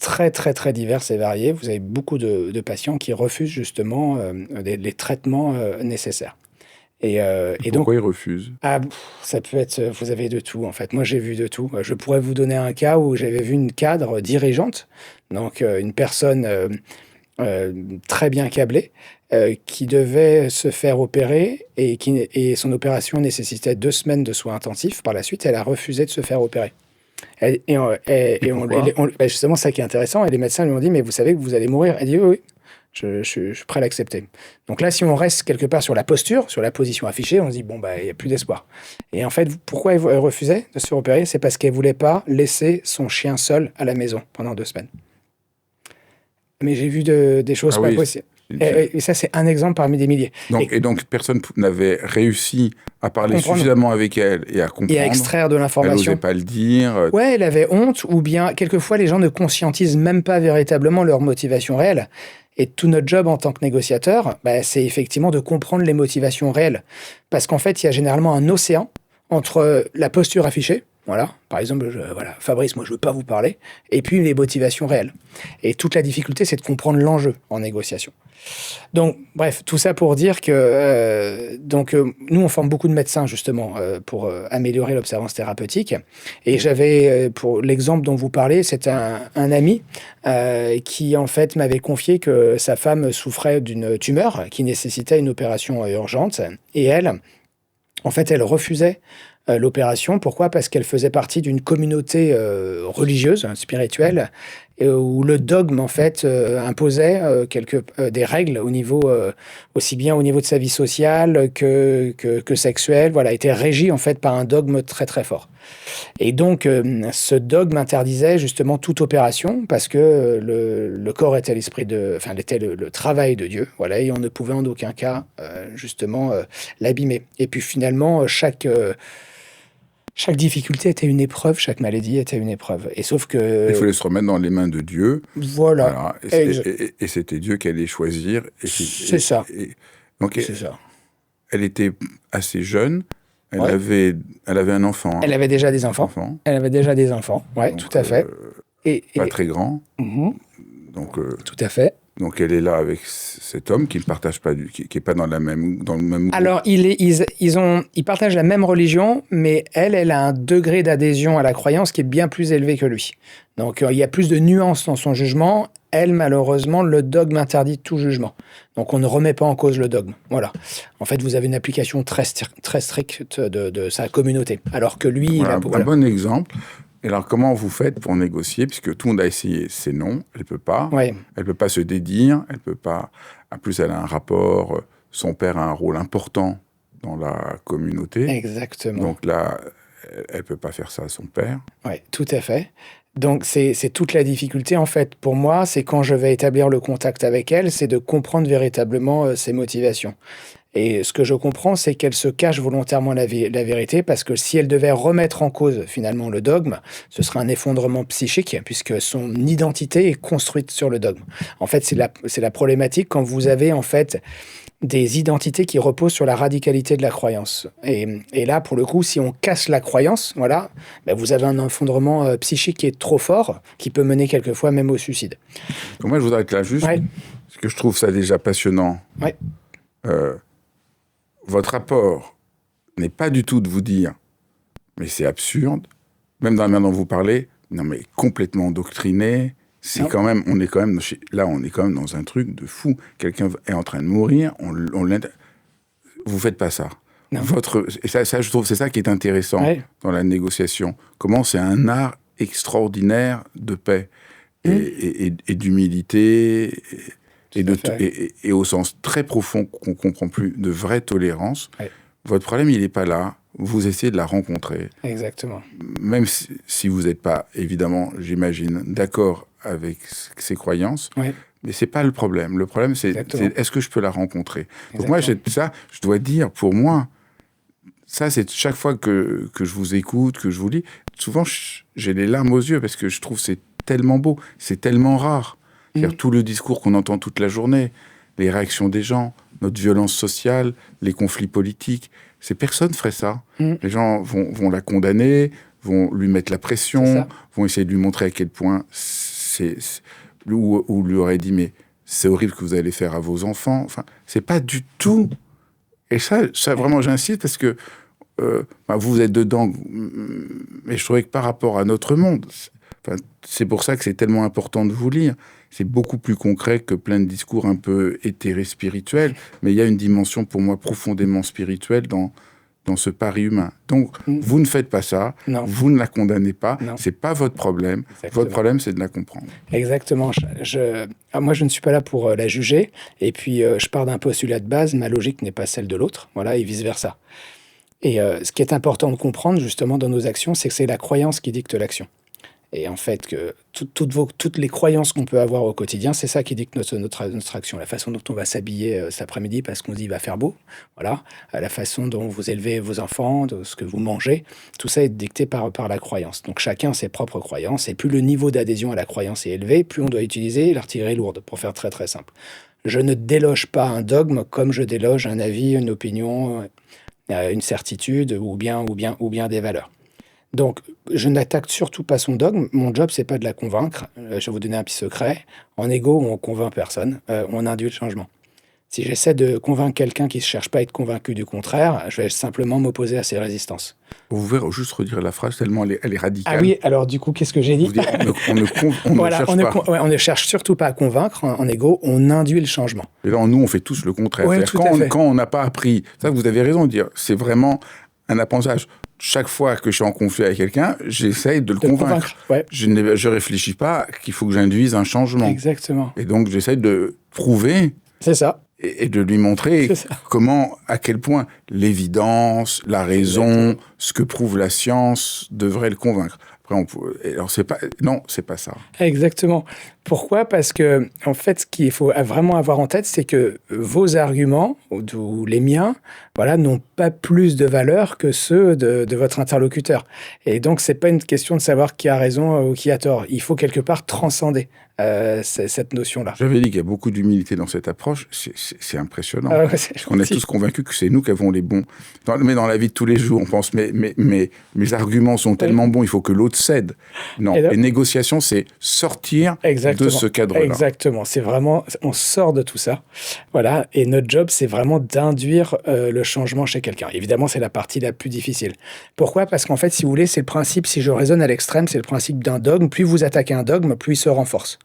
très, très, très diverses et variées, vous avez beaucoup de patients qui refusent justement les traitements nécessaires. Et donc, Pourquoi il refuse? ça peut être, vous avez de tout en fait. Moi, j'ai vu de tout. Je pourrais vous donner un cas où j'avais vu une cadre dirigeante, donc une personne euh, très bien câblée, qui devait se faire opérer et son opération nécessitait 2 semaines de soins intensifs. Par la suite, elle a refusé de se faire opérer. Pourquoi? Justement, ça qui est intéressant, et les médecins lui ont dit, mais vous savez que vous allez mourir. Elle dit, oui, oui, je suis prêt à l'accepter. Donc là, si on reste quelque part sur la posture, sur la position affichée, on se dit, bon, bah, il n'y a plus d'espoir. Et en fait, pourquoi elle refusait de se faire opérer? C'est parce qu'elle ne voulait pas laisser son chien seul à la maison pendant 2 semaines. Mais j'ai vu des choses Ah pas oui. possibles. Et ça, c'est un exemple parmi des milliers. Et donc, personne n'avait réussi à parler Comprendre. suffisamment avec elle et à Et à comprendre. extraire de Elle l'information. n'osait pas le dire. Ouais, elle avait honte, ou bien quelquefois les gens ne conscientisent même pas véritablement leur motivation réelle. Et tout notre job en tant que négociateur, bah, c'est effectivement de comprendre les motivations réelles. Parce qu'en fait, il y a généralement un océan entre la posture affichée, voilà, par exemple, voilà, Fabrice, moi je veux pas vous parler, et puis les motivations réelles. Et toute la difficulté, c'est de comprendre l'enjeu en négociation. Donc, bref, tout ça pour dire que nous, on forme beaucoup de médecins justement pour améliorer l'observance thérapeutique. Et j'avais, pour l'exemple dont vous parlez, c'est un ami qui en fait m'avait confié que sa femme souffrait d'une tumeur qui nécessitait une opération urgente. Et elle, en fait, elle refusait l'opération. Pourquoi? Parce qu'elle faisait partie d'une communauté religieuse, spirituelle, où le dogme, en fait, imposait des règles au niveau, aussi bien au niveau de sa vie sociale que sexuelle, voilà, était régie, en fait, par un dogme très, très fort. Et donc, ce dogme interdisait justement toute opération parce que le corps était était le travail de Dieu, voilà, et on ne pouvait en aucun cas, justement, l'abîmer. Et puis finalement, chaque difficulté était une épreuve, chaque maladie était une épreuve. Et sauf que... Il fallait se remettre dans les mains de Dieu. Voilà. Et c'était Dieu qui allait choisir. C'est ça. Donc, C'est ça. elle était assez jeune. Elle Ouais. avait un enfant. Elle avait déjà des enfants. Elle avait déjà des enfants, ouais, Donc, tout à fait. Pas très grand. Mhm. Donc, tout à fait. Donc elle est là avec cet homme qui ne partage pas, qui est pas dans le même groupe. Alors ils partagent la même religion, mais elle a un degré d'adhésion à la croyance qui est bien plus élevé que lui. Donc il y a plus de nuances dans son jugement. Elle, malheureusement, le dogme interdit tout jugement. Donc on ne remet pas en cause le dogme. Voilà. En fait, vous avez une application très stricte de sa communauté, alors que lui, voilà, un bon exemple. Et alors, comment vous faites pour négocier? Puisque tout le monde a essayé, c'est non, elle ne peut pas. Ouais. Elle ne peut pas se dédire, elle ne peut pas... En plus, elle a un rapport... Son père a un rôle important dans la communauté. Exactement. Donc là, elle ne peut pas faire ça à son père. Oui, tout à fait. Donc c'est toute la difficulté, en fait, pour moi, c'est quand je vais établir le contact avec elle, c'est de comprendre véritablement ses motivations. Et ce que je comprends, c'est qu'elle se cache volontairement la vérité, parce que si elle devait remettre en cause finalement le dogme, ce serait un effondrement psychique, puisque son identité est construite sur le dogme. En fait, c'est la problématique quand vous avez en fait des identités qui reposent sur la radicalité de la croyance. Et là, pour le coup, si on casse la croyance, voilà, ben vous avez un effondrement psychique qui est trop fort, qui peut mener quelquefois même au suicide. Donc moi, je voudrais être là juste, parce que je trouve ça déjà passionnant. Ouais. Votre rapport n'est pas du tout de vous dire « mais c'est absurde », même dans la manière dont vous parlez, non mais complètement endoctriné, on est quand même dans un truc de fou. Quelqu'un est en train de mourir, vous faites pas ça. Et ça, je trouve, c'est ça qui est intéressant dans la négociation. Comment c'est un art extraordinaire de paix et d'humilité et au sens très profond qu'on comprend plus, de vraie tolérance. Votre problème, il n'est pas là. Vous essayez de la rencontrer. Exactement. Même si vous n'êtes pas, évidemment, j'imagine, d'accord avec ses croyances, mais c'est pas le problème. Le problème, c'est est-ce que je peux la rencontrer? Donc moi, je dois dire, pour moi, ça, c'est chaque fois que je vous écoute, que je vous lis, souvent, j'ai les larmes aux yeux parce que je trouve c'est tellement beau, c'est tellement rare. C'est-à-dire tout le discours qu'on entend toute la journée, les réactions des gens, notre violence sociale, les conflits politiques. Personne ne ferait ça. Les gens vont la condamner, vont lui mettre la pression, vont essayer de lui montrer à quel point ou lui aurait dit mais c'est horrible ce que vous allez faire à vos enfants. Enfin, c'est pas du tout. Et ça vraiment, j'insiste parce que vous êtes dedans, mais je trouvais que par rapport à notre monde, c'est pour ça que c'est tellement important de vous lire. C'est beaucoup plus concret que plein de discours un peu éthérés spirituels, mais il y a une dimension pour moi profondément spirituelle dans ce pari humain. Donc, vous ne faites pas ça, vous ne la condamnez pas, c'est pas votre problème. Exactement. Votre problème, c'est de la comprendre. Exactement. Moi, je ne suis pas là pour la juger, et puis je pars d'un postulat de base, ma logique n'est pas celle de l'autre, voilà, et vice-versa. Et ce qui est important de comprendre, justement, dans nos actions, c'est que c'est la croyance qui dicte l'action. Et en fait, que toutes les croyances qu'on peut avoir au quotidien, c'est ça qui dicte notre action. La façon dont on va s'habiller cet après-midi parce qu'on dit il va faire beau, voilà. La façon dont vous élevez vos enfants, de ce que vous mangez, tout ça est dicté par la croyance. Donc chacun a ses propres croyances. Et plus le niveau d'adhésion à la croyance est élevé, plus on doit utiliser l'artillerie lourde, pour faire très très simple. Je ne déloge pas un dogme comme je déloge un avis, une opinion, une certitude ou bien des valeurs. Donc, je n'attaque surtout pas son dogme. Mon job, c'est pas de la convaincre. Je vais vous donner un petit secret. En égo, on convainc personne. On induit le changement. Si j'essaie de convaincre quelqu'un qui ne cherche pas à être convaincu du contraire, je vais simplement m'opposer à ses résistances. Vous pouvez juste redire la phrase tellement elle est radicale. Ah oui, alors du coup, qu'est-ce que j'ai dit ? On ne cherche surtout pas à convaincre en égo, on induit le changement. Et là, nous, on fait tous le contraire. Oui, quand on n'a pas appris, ça vous avez raison de dire, c'est vraiment un apprentissage. Chaque fois que je suis en conflit avec quelqu'un, j'essaye de le convaincre. Ouais. Je ne réfléchis pas qu'il faut que j'induise un changement. Exactement. Et donc, j'essaye de prouver. C'est ça. Et de lui montrer comment, à quel point l'évidence, la raison, ce que prouve la science devrait le convaincre. Après, alors c'est pas ça. Exactement. Pourquoi ? Parce que, en fait, ce qu'il faut vraiment avoir en tête, c'est que vos arguments, ou les miens, voilà, n'ont pas plus de valeur que ceux de votre interlocuteur. Et donc, c'est pas une question de savoir qui a raison ou qui a tort. Il faut quelque part transcender cette notion-là. J'avais dit qu'il y a beaucoup d'humilité dans cette approche. C'est impressionnant. On est tous convaincus que c'est nous qui avons les bons. Mais dans la vie de tous les jours, on pense, mais mes arguments sont tellement bons, il faut que l'autre cède. Non, les négociations, c'est sortir de ce cadre-là. Exactement. C'est vraiment, on sort de tout ça. Voilà. Et notre job, c'est vraiment d'induire le changement chez quelqu'un. Évidemment, c'est la partie la plus difficile. Pourquoi ? Parce qu'en fait, si vous voulez, c'est le principe, si je raisonne à l'extrême, c'est le principe d'un dogme. Plus vous attaquez un dogme, plus il se renforce.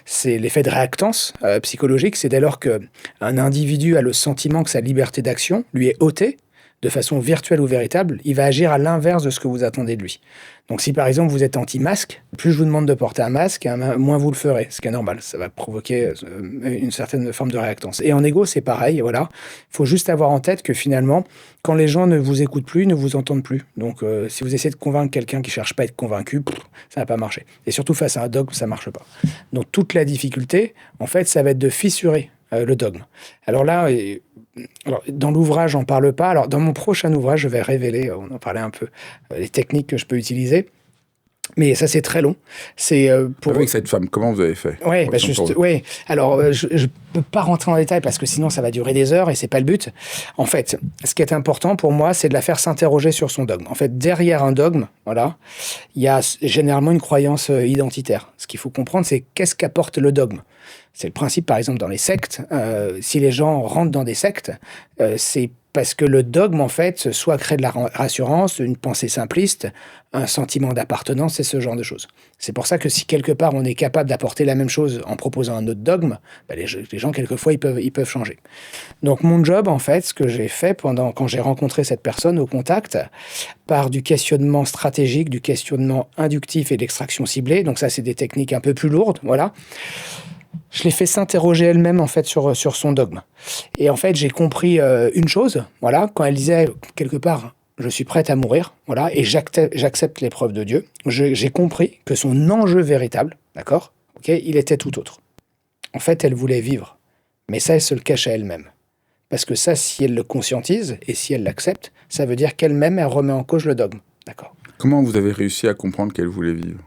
C'est l'effet de réactance psychologique. C'est dès lors qu'un individu a le sentiment que sa liberté d'action lui est ôtée, de façon virtuelle ou véritable, il va agir à l'inverse de ce que vous attendez de lui. Donc si par exemple vous êtes anti-masque, plus je vous demande de porter un masque, moins vous le ferez, ce qui est normal. Ça va provoquer une certaine forme de réactance. Et en égo, c'est pareil, voilà. Il faut juste avoir en tête que finalement, quand les gens ne vous écoutent plus, ne vous entendent plus. Donc si vous essayez de convaincre quelqu'un qui ne cherche pas à être convaincu, ça ne va pas marcher. Et surtout face à un dogme, ça ne marche pas. Donc toute la difficulté, en fait, ça va être de fissurer le dogme. Alors là, dans l'ouvrage, on n'en parle pas. Alors, dans mon prochain ouvrage, je vais révéler, on en parlait un peu, les techniques que je peux utiliser. Mais ça, c'est très long. C'est pour... Avec cette femme, comment vous avez fait ? Oui, alors je ne peux pas rentrer en détail parce que sinon, ça va durer des heures et ce n'est pas le but. En fait, ce qui est important pour moi, c'est de la faire s'interroger sur son dogme. En fait, derrière un dogme, voilà, il y a généralement une croyance identitaire. Ce qu'il faut comprendre, c'est qu'est-ce qu'apporte le dogme. C'est le principe, par exemple, dans les sectes. Si les gens rentrent dans des sectes, c'est parce que le dogme, en fait, soit crée de la rassurance, une pensée simpliste, un sentiment d'appartenance et ce genre de choses. C'est pour ça que si quelque part on est capable d'apporter la même chose en proposant un autre dogme, les gens, quelquefois, ils peuvent changer. Donc mon job, en fait, ce que j'ai fait quand j'ai rencontré cette personne au contact, par du questionnement stratégique, du questionnement inductif et de l'extraction ciblée, donc ça, c'est des techniques un peu plus lourdes, voilà. Je l'ai fait s'interroger elle-même en fait sur son dogme. Et en fait, j'ai compris une chose, voilà, quand elle disait quelque part, je suis prête à mourir, voilà, et j'accepte l'épreuve de Dieu. J'ai compris que son enjeu véritable, d'accord, il était tout autre. En fait, elle voulait vivre, mais ça, elle se le cache à elle-même. Parce que ça, si elle le conscientise et si elle l'accepte, ça veut dire qu'elle-même, elle remet en cause le dogme, d'accord. Comment vous avez réussi à comprendre qu'elle voulait vivre ?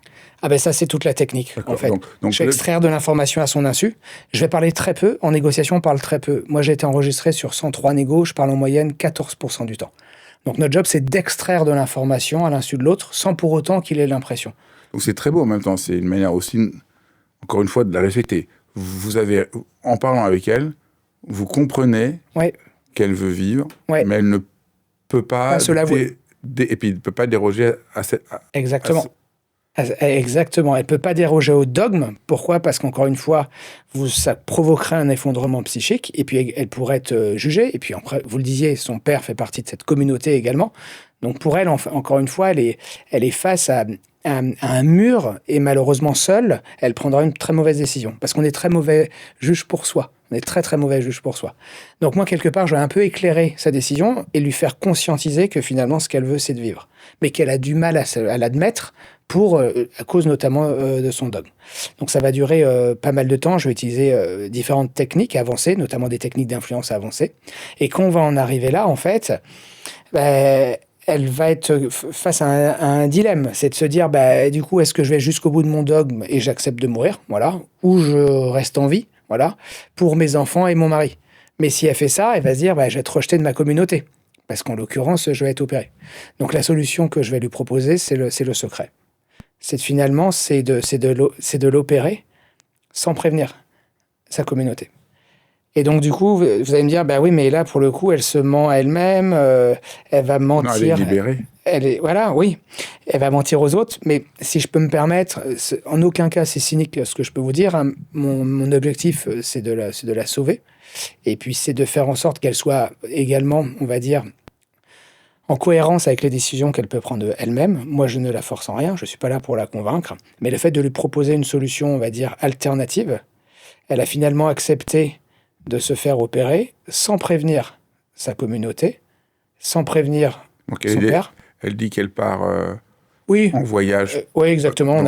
Ah ben ça, c'est toute la technique, en fait. Donc, je vais extraire de l'information à son insu. Je vais parler très peu. En négociation, on parle très peu. Moi, j'ai été enregistré sur 103 négos. Je parle en moyenne 14% du temps. Donc, notre job, c'est d'extraire de l'information à l'insu de l'autre sans pour autant qu'il ait l'impression. Donc, c'est très beau en même temps. C'est une manière aussi, encore une fois, de la respecter. Vous avez, en parlant avec elle, vous comprenez qu'elle veut vivre, Ouais. mais elle ne peut pas, Pas se l'avouer. et puis elle ne peut pas déroger à cette... Exactement. Exactement. Elle ne peut pas déroger au dogme. Pourquoi? Parce qu'encore une fois, ça provoquerait un effondrement psychique, et puis elle pourrait être jugée. Et puis, après, vous le disiez, son père fait partie de cette communauté également. Donc pour elle, encore une fois, elle est face à un mur, et malheureusement seule, elle prendra une très mauvaise décision. Parce qu'on est très mauvais juge pour soi. On est très très mauvais juge pour soi. Donc moi, quelque part, je vais un peu éclairer sa décision et lui faire conscientiser que finalement, ce qu'elle veut, c'est de vivre. Mais qu'elle a du mal à l'admettre à cause notamment de son dogme. Donc ça va durer pas mal de temps. Je vais utiliser différentes techniques avancées, notamment des techniques d'influence avancées. Et quand on va en arriver là, en fait, elle va être face à un dilemme. C'est de se dire, du coup, est-ce que je vais jusqu'au bout de mon dogme et j'accepte de mourir, voilà, ou je reste en vie, voilà, pour mes enfants et mon mari. Mais si elle fait ça, elle va se dire, je vais être rejetée de ma communauté. Parce qu'en l'occurrence, je vais être opéré. Donc la solution que je vais lui proposer, c'est le secret. Finalement, c'est de l'opérer sans prévenir sa communauté. Et donc, du coup, vous allez me dire, oui, mais là, pour le coup, elle se ment à elle-même, elle va mentir. Non, elle est libérée. Voilà, oui. Elle va mentir aux autres, mais si je peux me permettre, en aucun cas, c'est cynique ce que je peux vous dire. Hein. Mon objectif, c'est de la sauver. Et puis, c'est de faire en sorte qu'elle soit également, on va dire, en cohérence avec les décisions qu'elle peut prendre elle-même. Moi, je ne la force en rien, je ne suis pas là pour la convaincre. Mais le fait de lui proposer une solution, on va dire, alternative, elle a finalement accepté de se faire opérer sans prévenir sa communauté, sans prévenir son père. Elle dit qu'elle part oui. en voyage. Oui, exactement.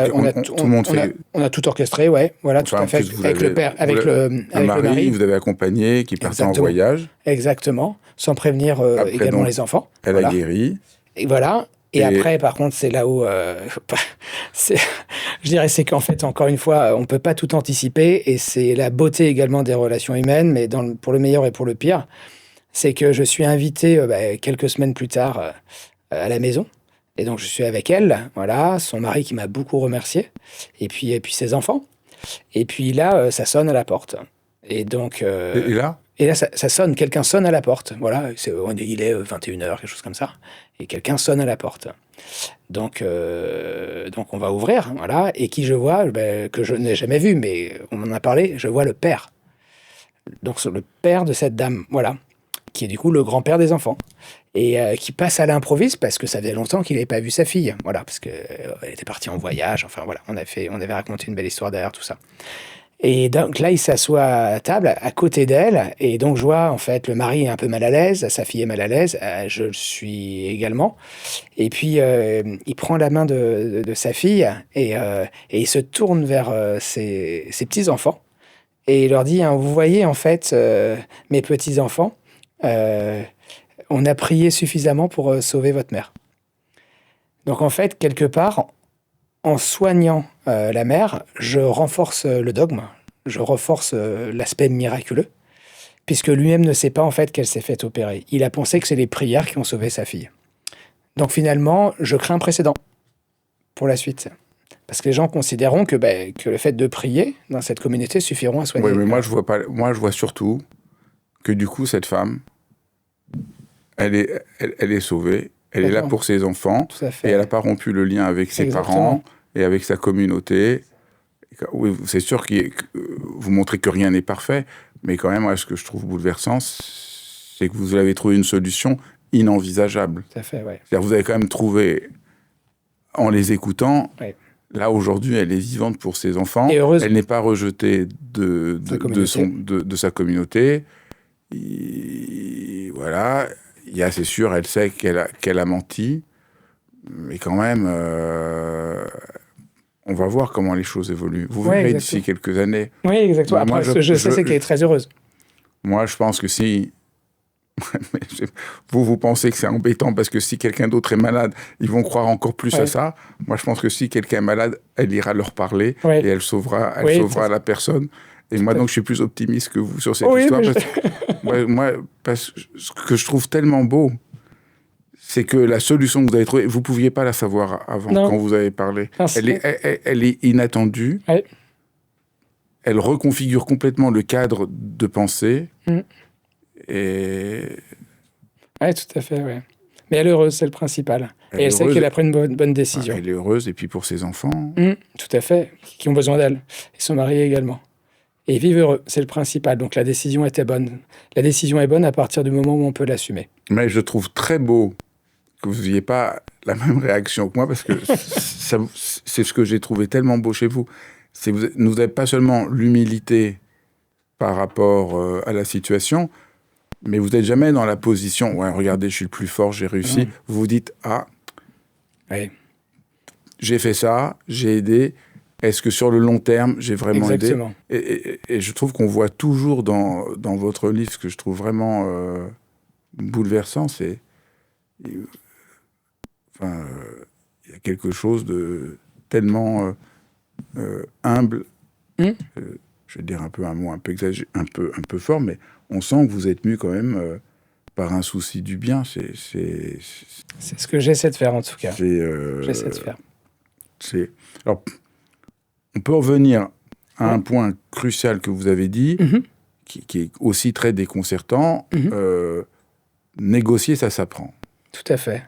On a tout orchestré, ouais, voilà, enfin, tout à fait. Avec le père, avec le mari. Vous avez accompagné, qui partait en voyage. Exactement, sans prévenir également les enfants. Elle a guéri. Et voilà. Et après, par contre, c'est là où... je dirais, c'est qu'en fait, encore une fois, on ne peut pas tout anticiper. Et c'est la beauté également des relations humaines, mais pour le meilleur et pour le pire. C'est que je suis invité quelques semaines plus tard à la maison. Et donc, je suis avec elle, voilà, son mari qui m'a beaucoup remercié. Et puis ses enfants. Et puis là, ça sonne à la porte. Et donc... Et là, ça sonne, quelqu'un sonne à la porte. Voilà, il est 21h, quelque chose comme ça. Et quelqu'un sonne à la porte. Donc on va ouvrir, voilà. Et qui je vois, que je n'ai jamais vu, mais on m'en a parlé, je vois le père. Donc le père de cette dame, voilà. Qui est du coup le grand-père des enfants. Et qui passe à l'improviste parce que ça faisait longtemps qu'il n'avait pas vu sa fille. Voilà, parce qu'elle était partie en voyage. Enfin voilà, on avait raconté une belle histoire derrière tout ça. Et donc là, il s'assoit à table, à côté d'elle, et donc je vois, en fait, le mari est un peu mal à l'aise, sa fille est mal à l'aise, je le suis également. Et puis, il prend la main de sa fille, et il se tourne vers ses petits-enfants, et il leur dit, vous voyez, en fait, mes petits-enfants, on a prié suffisamment pour sauver votre mère. Donc, en fait, quelque part... En soignant la mère, je renforce le dogme, je renforce l'aspect miraculeux, puisque lui-même ne sait pas en fait qu'elle s'est fait opérer. Il a pensé que c'est les prières qui ont sauvé sa fille. Donc finalement, je crée un précédent pour la suite. Parce que les gens considéreront que le fait de prier dans cette communauté suffiront à soigner. Oui, mais moi je vois surtout que du coup, cette femme, elle est sauvée. Elle est là pour ses enfants, et elle n'a pas rompu le lien avec ses parents et avec sa communauté. Oui, c'est sûr que vous montrez que rien n'est parfait, mais quand même, moi, ce que je trouve bouleversant, c'est que vous avez trouvé une solution inenvisageable. Tout à fait, ouais. C'est-à-dire que vous avez quand même trouvé, en les écoutant, là, aujourd'hui, elle est vivante pour ses enfants. Et heureuse. Elle n'est pas rejetée de sa communauté. Voilà... c'est sûr, elle sait qu'elle a menti, mais quand même, on va voir comment les choses évoluent. Vous verrez d'ici quelques années. Oui, exactement. Après, je sais qu'elle est très heureuse. Moi, je pense que si... vous pensez que c'est embêtant parce que si quelqu'un d'autre est malade, ils vont croire encore plus à ça. Moi, je pense que si quelqu'un est malade, elle ira leur parler et elle sauvera la personne. Et moi, donc, je suis plus optimiste que vous sur cette histoire. Parce que ce que je trouve tellement beau, c'est que la solution que vous avez trouvée, vous ne pouviez pas la savoir avant, quand vous avez parlé. Elle est inattendue. Ouais. Elle reconfigure complètement le cadre de pensée. Et Oui, tout à fait, ouais. Mais elle est heureuse, c'est le principal. elle Et est elle sait heureuse. qu'elle a pris une bonne décision. Elle est heureuse, et puis pour ses enfants. Tout à fait, qui ont besoin d'elle. Et son mari également. Et ils vivent heureux, c'est le principal. Donc la décision était bonne. La décision est bonne à partir du moment où on peut l'assumer. Mais je trouve très beau que vous n'ayez pas la même réaction que moi, parce que c'est ce que j'ai trouvé tellement beau chez vous. Vous n'avez pas seulement l'humilité par rapport à la situation, mais vous n'êtes jamais dans la position « ouais, regardez, je suis le plus fort, j'ai réussi ». Vous vous dites « ah, Oui. j'ai fait ça, j'ai aidé ». Est-ce que sur le long terme, j'ai vraiment Exactement. aidé ? Et je trouve qu'on voit toujours dans votre livre, ce que je trouve vraiment bouleversant, c'est... il y a quelque chose de tellement humble. Je vais dire un peu un mot un peu exagéré, un peu fort, mais on sent que vous êtes mu quand même par un souci du bien. C'est ce que j'essaie de faire, en tout cas. J'essaie de faire. Alors, on peut revenir à un point crucial que vous avez dit, qui est aussi très déconcertant. Négocier, ça s'apprend. Tout à fait.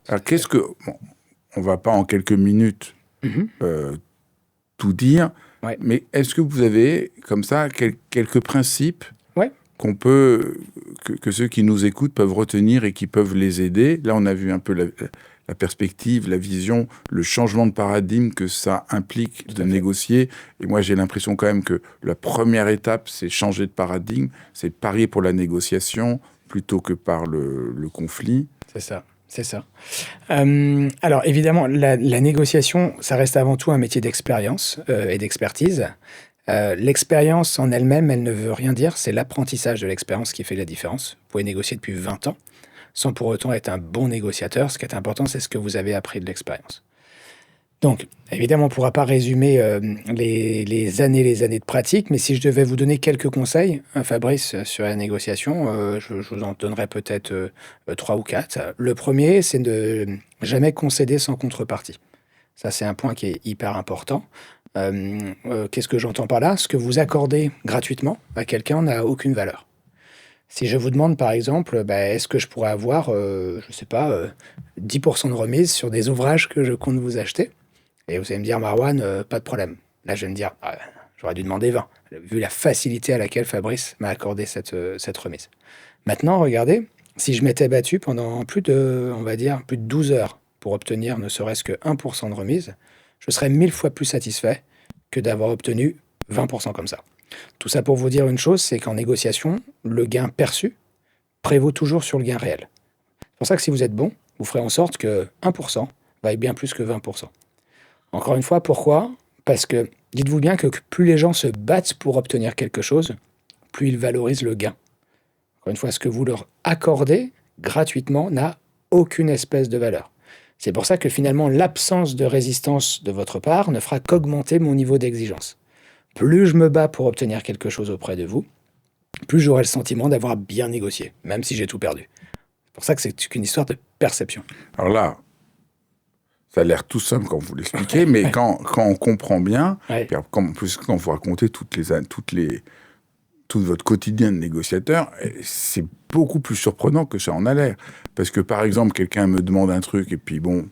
Alors, bon, on ne va pas en quelques minutes tout dire, mais est-ce que vous avez, comme ça, quelques principes qu'on peut, que ceux qui nous écoutent peuvent retenir et qui peuvent les aider? Là, on a vu un peu la perspective, la vision, le changement de paradigme que ça implique de négocier. Et moi, j'ai l'impression quand même que la première étape, c'est changer de paradigme, c'est parier pour la négociation plutôt que par le conflit. C'est ça. Alors, évidemment, la négociation, ça reste avant tout un métier d'expérience et d'expertise. L'expérience en elle-même, elle ne veut rien dire. C'est l'apprentissage de l'expérience qui fait la différence. Vous pouvez négocier depuis 20 ans sans pour autant être un bon négociateur. Ce qui est important, c'est ce que vous avez appris de l'expérience. Donc, évidemment, on ne pourra pas résumer les années de pratique, mais si je devais vous donner quelques conseils, Fabrice, sur la négociation, je vous en donnerais peut-être 3 ou 4. Le premier, c'est de jamais concéder sans contrepartie. Ça, c'est un point qui est hyper important. Qu'est-ce que j'entends par là? Ce que vous accordez gratuitement à quelqu'un n'a aucune valeur. Si je vous demande, par exemple, est-ce que je pourrais avoir, 10% de remise sur des ouvrages que je compte vous acheter? Et vous allez me dire, Marouane, pas de problème. Là, je vais me dire, j'aurais dû demander 20, vu la facilité à laquelle Fabrice m'a accordé cette remise. Maintenant, regardez, si je m'étais battu pendant plus de 12 heures pour obtenir ne serait-ce que 1% de remise, je serais 1000 fois plus satisfait que d'avoir obtenu 20% comme ça. Tout ça pour vous dire une chose, c'est qu'en négociation, le gain perçu prévaut toujours sur le gain réel. C'est pour ça que si vous êtes bon, vous ferez en sorte que 1% vaille bien plus que 20%. Encore une fois, pourquoi? Parce que dites-vous bien que plus les gens se battent pour obtenir quelque chose, plus ils valorisent le gain. Encore une fois, ce que vous leur accordez gratuitement n'a aucune espèce de valeur. C'est pour ça que finalement, l'absence de résistance de votre part ne fera qu'augmenter mon niveau d'exigence. Plus je me bats pour obtenir quelque chose auprès de vous, plus j'aurai le sentiment d'avoir bien négocié, même si j'ai tout perdu. C'est pour ça que c'est qu'une histoire de perception. Alors là, ça a l'air tout simple quand vous l'expliquez, mais quand on comprend bien, et en plus quand vous racontez tout votre quotidien de négociateur, c'est beaucoup plus surprenant que ça en a l'air. Parce que par exemple, quelqu'un me demande un truc, et puis bon,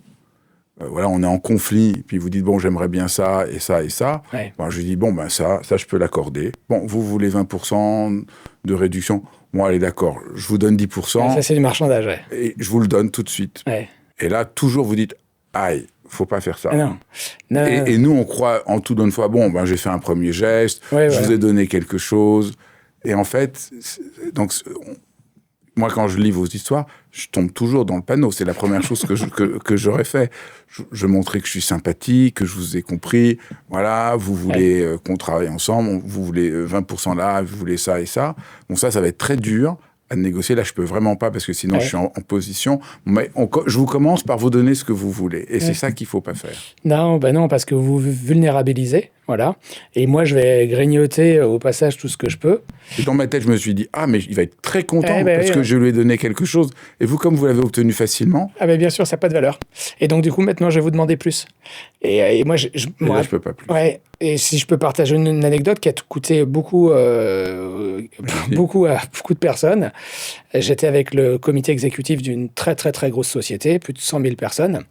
on est en conflit, puis vous dites, bon, j'aimerais bien ça, et ça, et ça. Je lui dis, bon, ça, je peux l'accorder. Bon, vous voulez 20% de réduction? Bon, allez, d'accord, je vous donne 10%. Ça, c'est du marchandage, Et je vous le donne tout de suite. Et là, toujours, vous dites, aïe, faut pas faire ça. Non. Et nous, on croit en tout d'une fois, bon, j'ai fait un premier geste, je vous ai donné quelque chose. Et en fait, moi, quand je lis vos histoires, je tombe toujours dans le panneau. C'est la première chose que j'aurais fait. Je montrais que je suis sympathique, que je vous ai compris. Voilà, vous voulez qu'on travaille ensemble, vous voulez 20% là, vous voulez ça et ça. Bon, ça va être très dur à négocier. Là, je peux vraiment pas parce que sinon je suis en position. Mais je vous commence par vous donner ce que vous voulez. Et c'est ça qu'il faut pas faire. Non, parce que vous vulnérabilisez, Voilà. Et moi, je vais grignoter au passage tout ce que je peux. Et dans ma tête, je me suis dit, ah, mais il va être très content parce oui, que je lui ai donné quelque chose. Et vous, comme vous l'avez obtenu facilement, Ah ben bien sûr, ça n'a pas de valeur. Et donc du coup, maintenant, je vais vous demander plus. Et moi, et là, je peux pas plus. ouais. Et si je peux partager une anecdote qui a coûté beaucoup, beaucoup à beaucoup de personnes. J'étais avec le comité exécutif d'une très très très grosse société, plus de 100 000 personnes,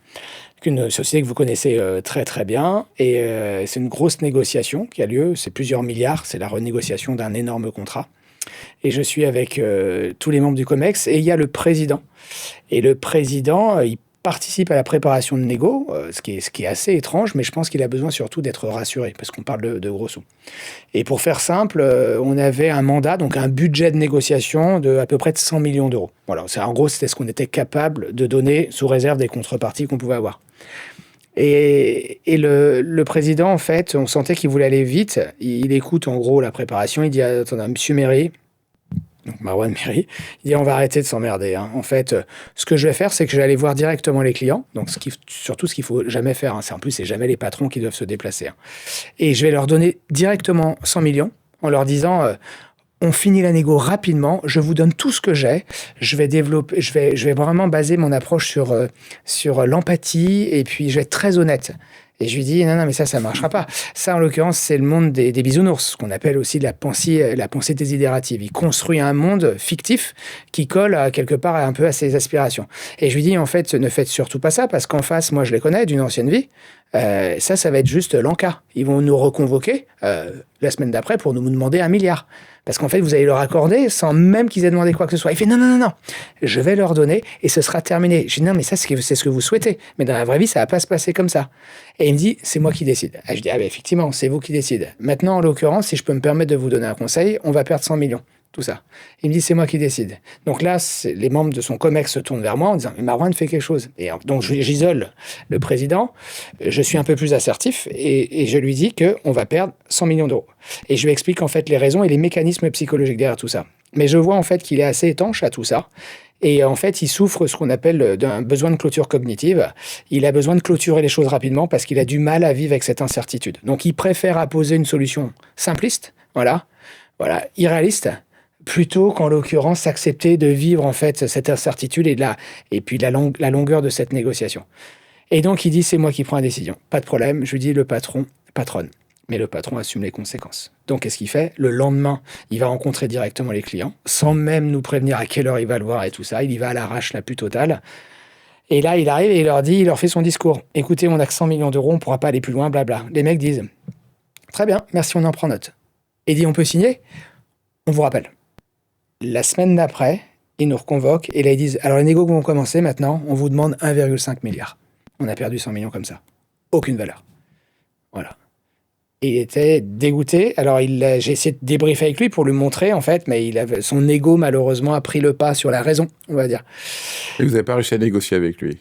une société que vous connaissez très très bien. Et c'est une grosse négociation qui a lieu. C'est plusieurs milliards. C'est la renégociation d'un énorme contrat. Et je suis avec tous les membres du COMEX et il y a le président. Et le président, il participe à la préparation de négo, ce qui est assez étrange, mais je pense qu'il a besoin surtout d'être rassuré, parce qu'on parle de gros sous. Et pour faire simple, on avait un mandat, donc un budget de négociation de à peu près de 100 millions d'euros. Voilà, en gros, c'était ce qu'on était capable de donner sous réserve des contreparties qu'on pouvait avoir. Et le président, en fait, on sentait qu'il voulait aller vite. Il écoute en gros la préparation, il dit « Attendez, monsieur Méry », donc Marouane Méry, il dit on va arrêter de s'emmerder. Hein. En fait, ce que je vais faire, c'est que je vais aller voir directement les clients. Donc, surtout ce qu'il faut jamais faire. Hein. En plus, c'est jamais les patrons qui doivent se déplacer. Hein. Et je vais leur donner directement 100 millions en leur disant on finit la négo rapidement. Je vous donne tout ce que j'ai. Je vais vraiment baser mon approche sur l'empathie et puis je vais être très honnête. Et je lui dis, non, mais ça marchera pas. Ça, en l'occurrence, c'est le monde des bisounours, ce qu'on appelle aussi la pensée désidérative. Il construit un monde fictif qui colle quelque part un peu à ses aspirations. Et je lui dis, en fait, ne faites surtout pas ça, parce qu'en face, moi, je les connais d'une ancienne vie. Ça va être juste l'encas. Ils vont nous reconvoquer la semaine d'après pour nous demander 1 milliard. Parce qu'en fait, vous allez leur accorder sans même qu'ils aient demandé quoi que ce soit. Il fait non. Je vais leur donner et ce sera terminé. Je dis non, mais ça, c'est ce que vous souhaitez. Mais dans la vraie vie, ça va pas se passer comme ça. Et il me dit, c'est moi qui décide. Et je dis, effectivement, c'est vous qui décidez. Maintenant, en l'occurrence, si je peux me permettre de vous donner un conseil, on va perdre 100 millions. Tout ça. Il me dit, c'est moi qui décide. Donc là, les membres de son COMEX se tournent vers moi en disant, mais Marouane fait quelque chose. Et donc, j'isole le président. Je suis un peu plus assertif et je lui dis qu'on va perdre 100 millions d'euros. Et je lui explique en fait les raisons et les mécanismes psychologiques derrière tout ça. Mais je vois en fait qu'il est assez étanche à tout ça. Et en fait, il souffre ce qu'on appelle d'un besoin de clôture cognitive. Il a besoin de clôturer les choses rapidement parce qu'il a du mal à vivre avec cette incertitude. Donc, il préfère apposer une solution simpliste, voilà, irréaliste, plutôt qu'en l'occurrence accepter de vivre en fait cette incertitude et puis la longueur de cette négociation. Et donc il dit c'est moi qui prends la décision, pas de problème. Je lui dis le patron patronne, mais le patron assume les conséquences. Donc qu'est-ce qu'il fait? Le lendemain, il va rencontrer directement les clients, sans même nous prévenir à quelle heure il va le voir et tout ça. Il y va à l'arrache la plus totale. Et là, il arrive et il leur fait son discours. Écoutez, on a que 100 millions d'euros, on ne pourra pas aller plus loin, blabla. Les mecs disent très bien, merci, on en prend note. Et dit on peut signer? On vous rappelle. La semaine d'après, ils nous reconvoquent et là ils disent alors les négos vont commencer maintenant, on vous demande 1,5 milliard. On a perdu 100 millions comme ça. Aucune valeur. Voilà. Et il était dégoûté. Alors j'ai essayé de débriefer avec lui pour lui montrer en fait, mais son ego malheureusement a pris le pas sur la raison, on va dire. Et vous n'avez pas réussi à négocier avec lui?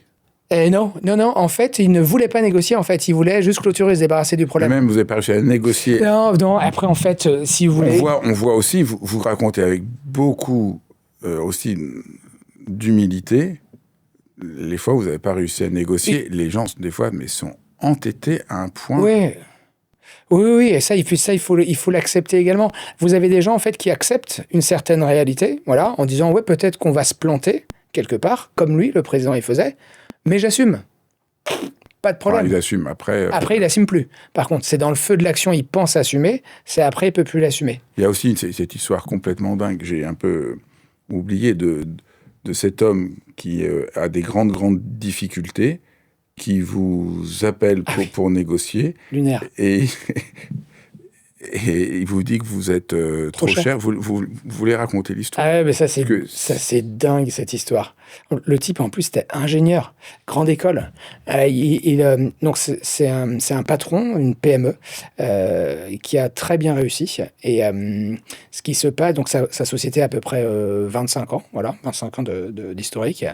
Non. En fait, il ne voulait pas négocier. En fait, il voulait juste clôturer, se débarrasser du problème. Et même, vous n'avez pas réussi à négocier. Non. Après, en fait, si vous voulez... On voit aussi, vous racontez avec beaucoup aussi d'humilité, les fois où vous n'avez pas réussi à négocier, les gens, des fois, mais sont entêtés à un point... Oui, et ça, il faut l'accepter également. Vous avez des gens, en fait, qui acceptent une certaine réalité, voilà, en disant, ouais, peut-être qu'on va se planter, quelque part, comme lui, le président, il faisait, mais j'assume. Pas de problème. Il assume après. Après, il assume plus. Par contre, c'est dans le feu de l'action, il pense assumer. C'est après, il peut plus l'assumer. Il y a aussi cette histoire complètement dingue. J'ai un peu oublié de cet homme qui a des grandes difficultés, qui vous appelle pour négocier. Lunaire. Et il vous dit que vous êtes trop cher. Vous voulez raconter l'histoire? Ah ouais, mais ça c'est dingue cette histoire. Le type en plus c'était ingénieur, grande école. Donc c'est un patron, une PME qui a très bien réussi. Et ce qui se passe, donc sa société a à peu près 25 ans, voilà, 25 ans d'historique.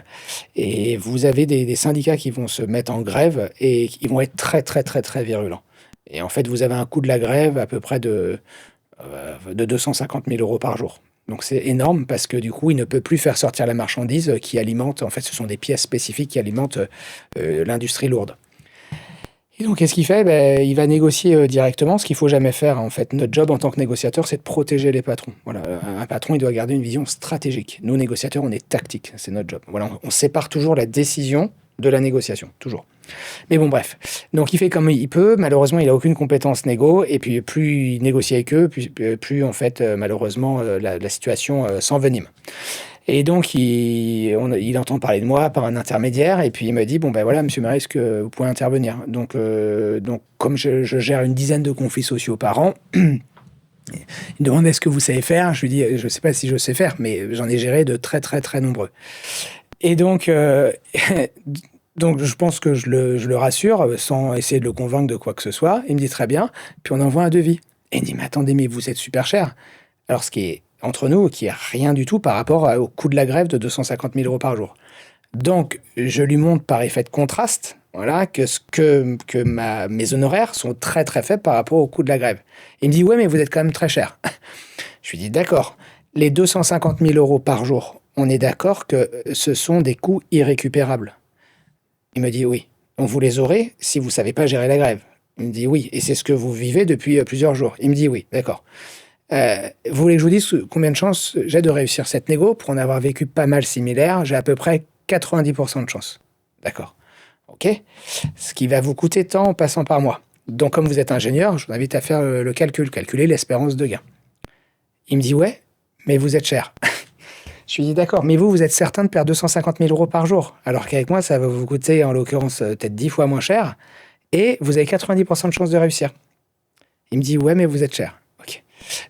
Et vous avez des syndicats qui vont se mettre en grève et qui vont être très très très très virulents. Et en fait, vous avez un coût de la grève à peu près de 250 000 euros par jour. Donc c'est énorme parce que du coup, il ne peut plus faire sortir la marchandise qui alimente, en fait, ce sont des pièces spécifiques qui alimentent l'industrie lourde. Et donc, qu'est-ce qu'il fait? Ben, il va négocier directement, ce qu'il faut jamais faire. En fait, notre job en tant que négociateur, c'est de protéger les patrons. Voilà, un patron, il doit garder une vision stratégique. Nous, négociateurs, on est tactique, c'est notre job. Voilà, on sépare toujours la décision de la négociation, toujours. Mais bon, bref. Donc, il fait comme il peut. Malheureusement, il a aucune compétence négo. Et puis, plus il négocie avec eux, plus en fait, malheureusement, la situation s'envenime. Et donc, il entend parler de moi par un intermédiaire, et puis il me dit, bon ben voilà, monsieur Marais, est-ce que vous pouvez intervenir? Donc comme je gère une dizaine de conflits sociaux par an, il me demande, est-ce que vous savez faire? Je lui dis, je ne sais pas si je sais faire, mais j'en ai géré de très très très nombreux. Et donc, donc je pense que je le rassure, sans essayer de le convaincre de quoi que ce soit. Il me dit, très bien, puis on envoie un devis. Et il me dit, mais attendez, mais vous êtes super cher. Alors, ce qui est entre nous, qui est rien du tout par rapport au coût de la grève de 250 000 euros par jour. Donc, je lui montre par effet de contraste, voilà, que mes honoraires sont très très faibles par rapport au coût de la grève. Il me dit, ouais, mais vous êtes quand même très cher. Je lui dis, d'accord, les 250 000 euros par jour, on est d'accord que ce sont des coûts irrécupérables. Il me dit, oui. Donc, vous les aurez si vous ne savez pas gérer la grève. Il me dit, oui. Et c'est ce que vous vivez depuis plusieurs jours. Il me dit, oui, d'accord. Vous voulez que je vous dise combien de chances j'ai de réussir cette négo? Pour en avoir vécu pas mal similaire, j'ai à peu près 90% de chance. D'accord. OK. Ce qui va vous coûter tant en passant par moi. Donc, comme vous êtes ingénieur, je vous invite à faire le calcul, calculer l'espérance de gain. Il me dit, ouais, mais vous êtes cher. Je lui dis, d'accord, mais vous êtes certain de perdre 250 000 euros par jour, alors qu'avec moi, ça va vous coûter, en l'occurrence, peut-être 10 fois moins cher, et vous avez 90% de chance de réussir. Il me dit, ouais, mais vous êtes cher.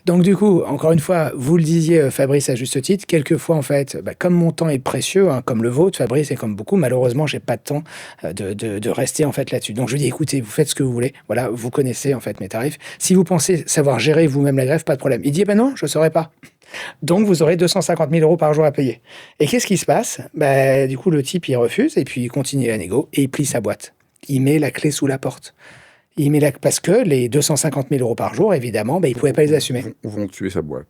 Donc du coup, encore une fois, vous le disiez, Fabrice, à juste titre, quelquefois, en fait, comme mon temps est précieux, hein, comme le vôtre, Fabrice, et comme beaucoup, malheureusement, j'ai pas de temps de rester en fait là-dessus. Donc je lui dis, écoutez, vous faites ce que vous voulez, voilà, vous connaissez en fait mes tarifs. Si vous pensez savoir gérer vous-même la grève, pas de problème. Il dit, ben non, je ne saurais pas. Donc vous aurez 250 000 euros par jour à payer. Et qu'est-ce qui se passe? Du coup, le type, il refuse, et puis il continue la négo, et il plie sa boîte. Il met la clé sous la porte. Parce que les 250 000 euros par jour, évidemment, il ne pouvait pas les assumer. Ils vont tuer sa boîte.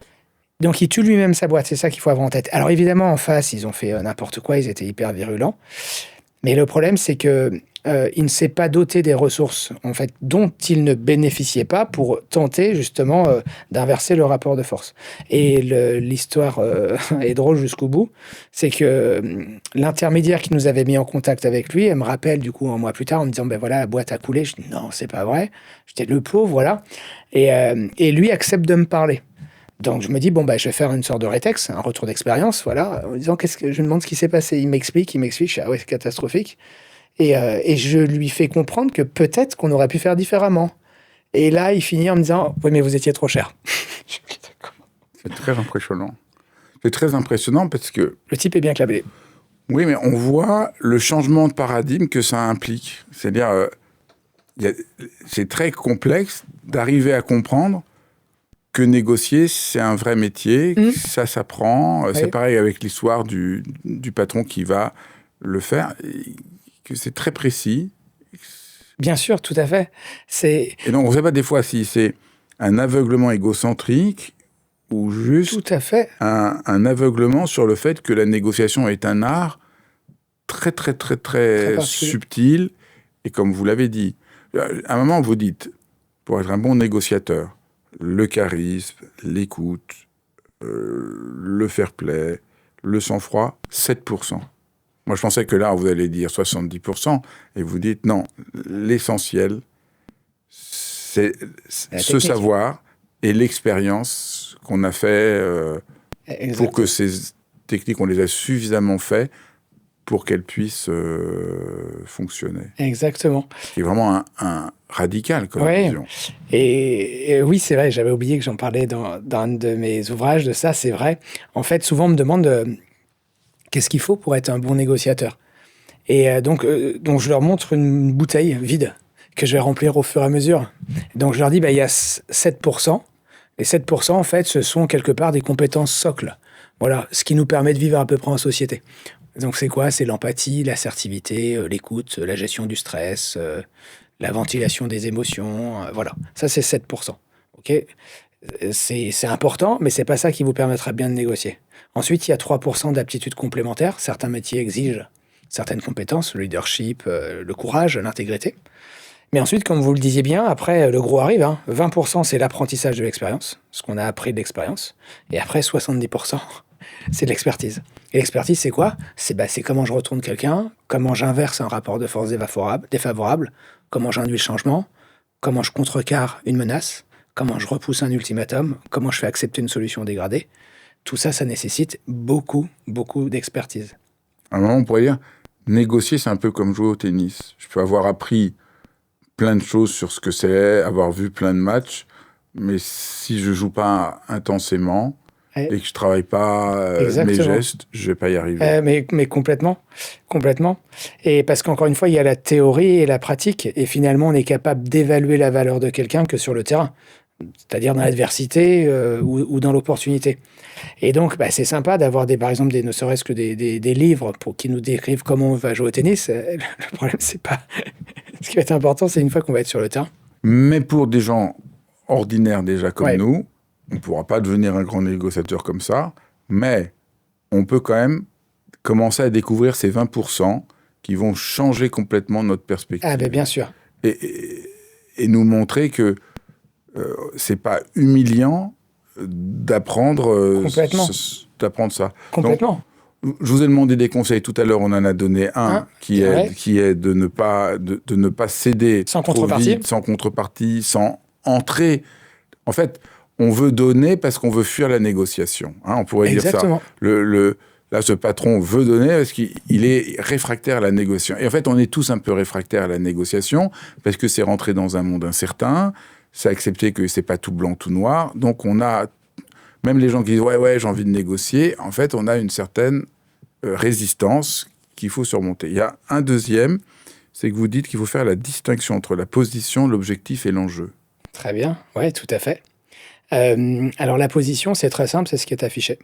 Donc, il tue lui-même sa boîte, c'est ça qu'il faut avoir en tête. Alors, évidemment, en face, ils ont fait n'importe quoi, ils étaient hyper virulents. Mais le problème, c'est que il ne s'est pas doté des ressources en fait, dont il ne bénéficiait pas pour tenter justement d'inverser le rapport de force. Et l'histoire est drôle jusqu'au bout, c'est que l'intermédiaire qui nous avait mis en contact avec lui, elle me rappelle du coup un mois plus tard en me disant, ben voilà, la boîte a coulé. Je dis, non, c'est pas vrai. J'étais le pauvre, voilà. Et lui accepte de me parler. Donc je me dis, bon, je vais faire une sorte de rétex, un retour d'expérience, voilà, en disant, je me demande ce qui s'est passé. Il m'explique, je dis, ah ouais, c'est catastrophique. Et je lui fais comprendre que peut-être qu'on aurait pu faire différemment. Et là, il finit en me disant, oui, mais vous étiez trop cher. C'est très impressionnant. C'est très impressionnant parce que... Le type est bien câblé. Oui, mais on voit le changement de paradigme que ça implique. C'est-à-dire, c'est très complexe d'arriver à comprendre que négocier, c'est un vrai métier, ça s'apprend. Oui. C'est pareil avec l'histoire du patron qui va le faire, que c'est très précis. Bien sûr, tout à fait. Et donc, on ne sait pas des fois si c'est un aveuglement égocentrique ou juste tout à fait. Un aveuglement sur le fait que la négociation est un art très, très, très, très subtil. Et comme vous l'avez dit, à un moment, vous dites, pour être un bon négociateur, le charisme, l'écoute, le fair play, le sang-froid, 7%. Moi, je pensais que là, vous allez dire 70%, et vous dites non, l'essentiel, c'est ce savoir et l'expérience qu'on a fait pour que ces techniques, on les a suffisamment fait pour qu'elles puissent fonctionner. Exactement. C'est vraiment un radical comme vision. Et oui, c'est vrai, j'avais oublié que j'en parlais dans un de mes ouvrages de ça, c'est vrai. En fait, souvent on me demande qu'est-ce qu'il faut pour être un bon négociateur. Et donc je leur montre une bouteille vide que je vais remplir au fur et à mesure. Donc je leur dis, il y a 7%. Les 7%, en fait, ce sont quelque part des compétences socles. Voilà, ce qui nous permet de vivre à peu près en société. Donc c'est quoi? C'est l'empathie, l'assertivité, l'écoute, la gestion du stress, la ventilation des émotions, voilà. Ça, c'est 7%. Okay, c'est important, mais c'est pas ça qui vous permettra bien de négocier. Ensuite, il y a 3% d'aptitudes complémentaires. Certains métiers exigent certaines compétences, le leadership, le courage, l'intégrité. Mais ensuite, comme vous le disiez bien, après, le gros arrive. 20%, c'est l'apprentissage de l'expérience, ce qu'on a appris de l'expérience. Et après, 70%, c'est de l'expertise. Et l'expertise, c'est quoi? C'est comment je retourne quelqu'un, comment j'inverse un rapport de force défavorable, comment j'induis le changement, comment je contrecarre une menace, comment je repousse un ultimatum, comment je fais accepter une solution dégradée. Tout ça, ça nécessite beaucoup, beaucoup d'expertise. À un moment, on pourrait dire, négocier, c'est un peu comme jouer au tennis. Je peux avoir appris plein de choses sur ce que c'est, avoir vu plein de matchs, mais si je joue pas intensément et que je travaille pas mes gestes, je vais pas y arriver. Mais complètement, complètement. Et parce qu'encore une fois, il y a la théorie et la pratique, et finalement, on est capable d'évaluer la valeur de quelqu'un que sur le terrain, c'est-à-dire dans l'adversité ou dans l'opportunité. Et donc, c'est sympa d'avoir par exemple, ne serait-ce que des livres qui nous décrivent comment on va jouer au tennis. Le problème, c'est pas... Ce qui va être important, c'est une fois qu'on va être sur le terrain. Mais pour des gens ordinaires déjà comme nous, on ne pourra pas devenir un grand négociateur comme ça, mais on peut quand même commencer à découvrir ces 20% qui vont changer complètement notre perspective. Ah ben bien sûr. Et nous montrer que c'est pas humiliant d'apprendre ça. Complètement. Donc, je vous ai demandé des conseils tout à l'heure, on en a donné un qui est de ne pas céder sans trop contrepartie. Vite, sans contrepartie, sans entrer. En fait, on veut donner parce qu'on veut fuir la négociation. On pourrait Exactement. dire ça. Là, ce patron veut donner parce qu'il est réfractaire à la négociation. Et en fait, on est tous un peu réfractaires à la négociation parce que c'est rentrer dans un monde incertain, c'est accepter que c'est pas tout blanc, tout noir. Donc, on a, même les gens qui disent « ouais, j'ai envie de négocier », en fait, on a une certaine résistance qu'il faut surmonter. Il y a un deuxième, c'est que vous dites qu'il faut faire la distinction entre la position, l'objectif et l'enjeu. Très bien, ouais, tout à fait. Alors, la position, c'est très simple, c'est ce qui est affiché.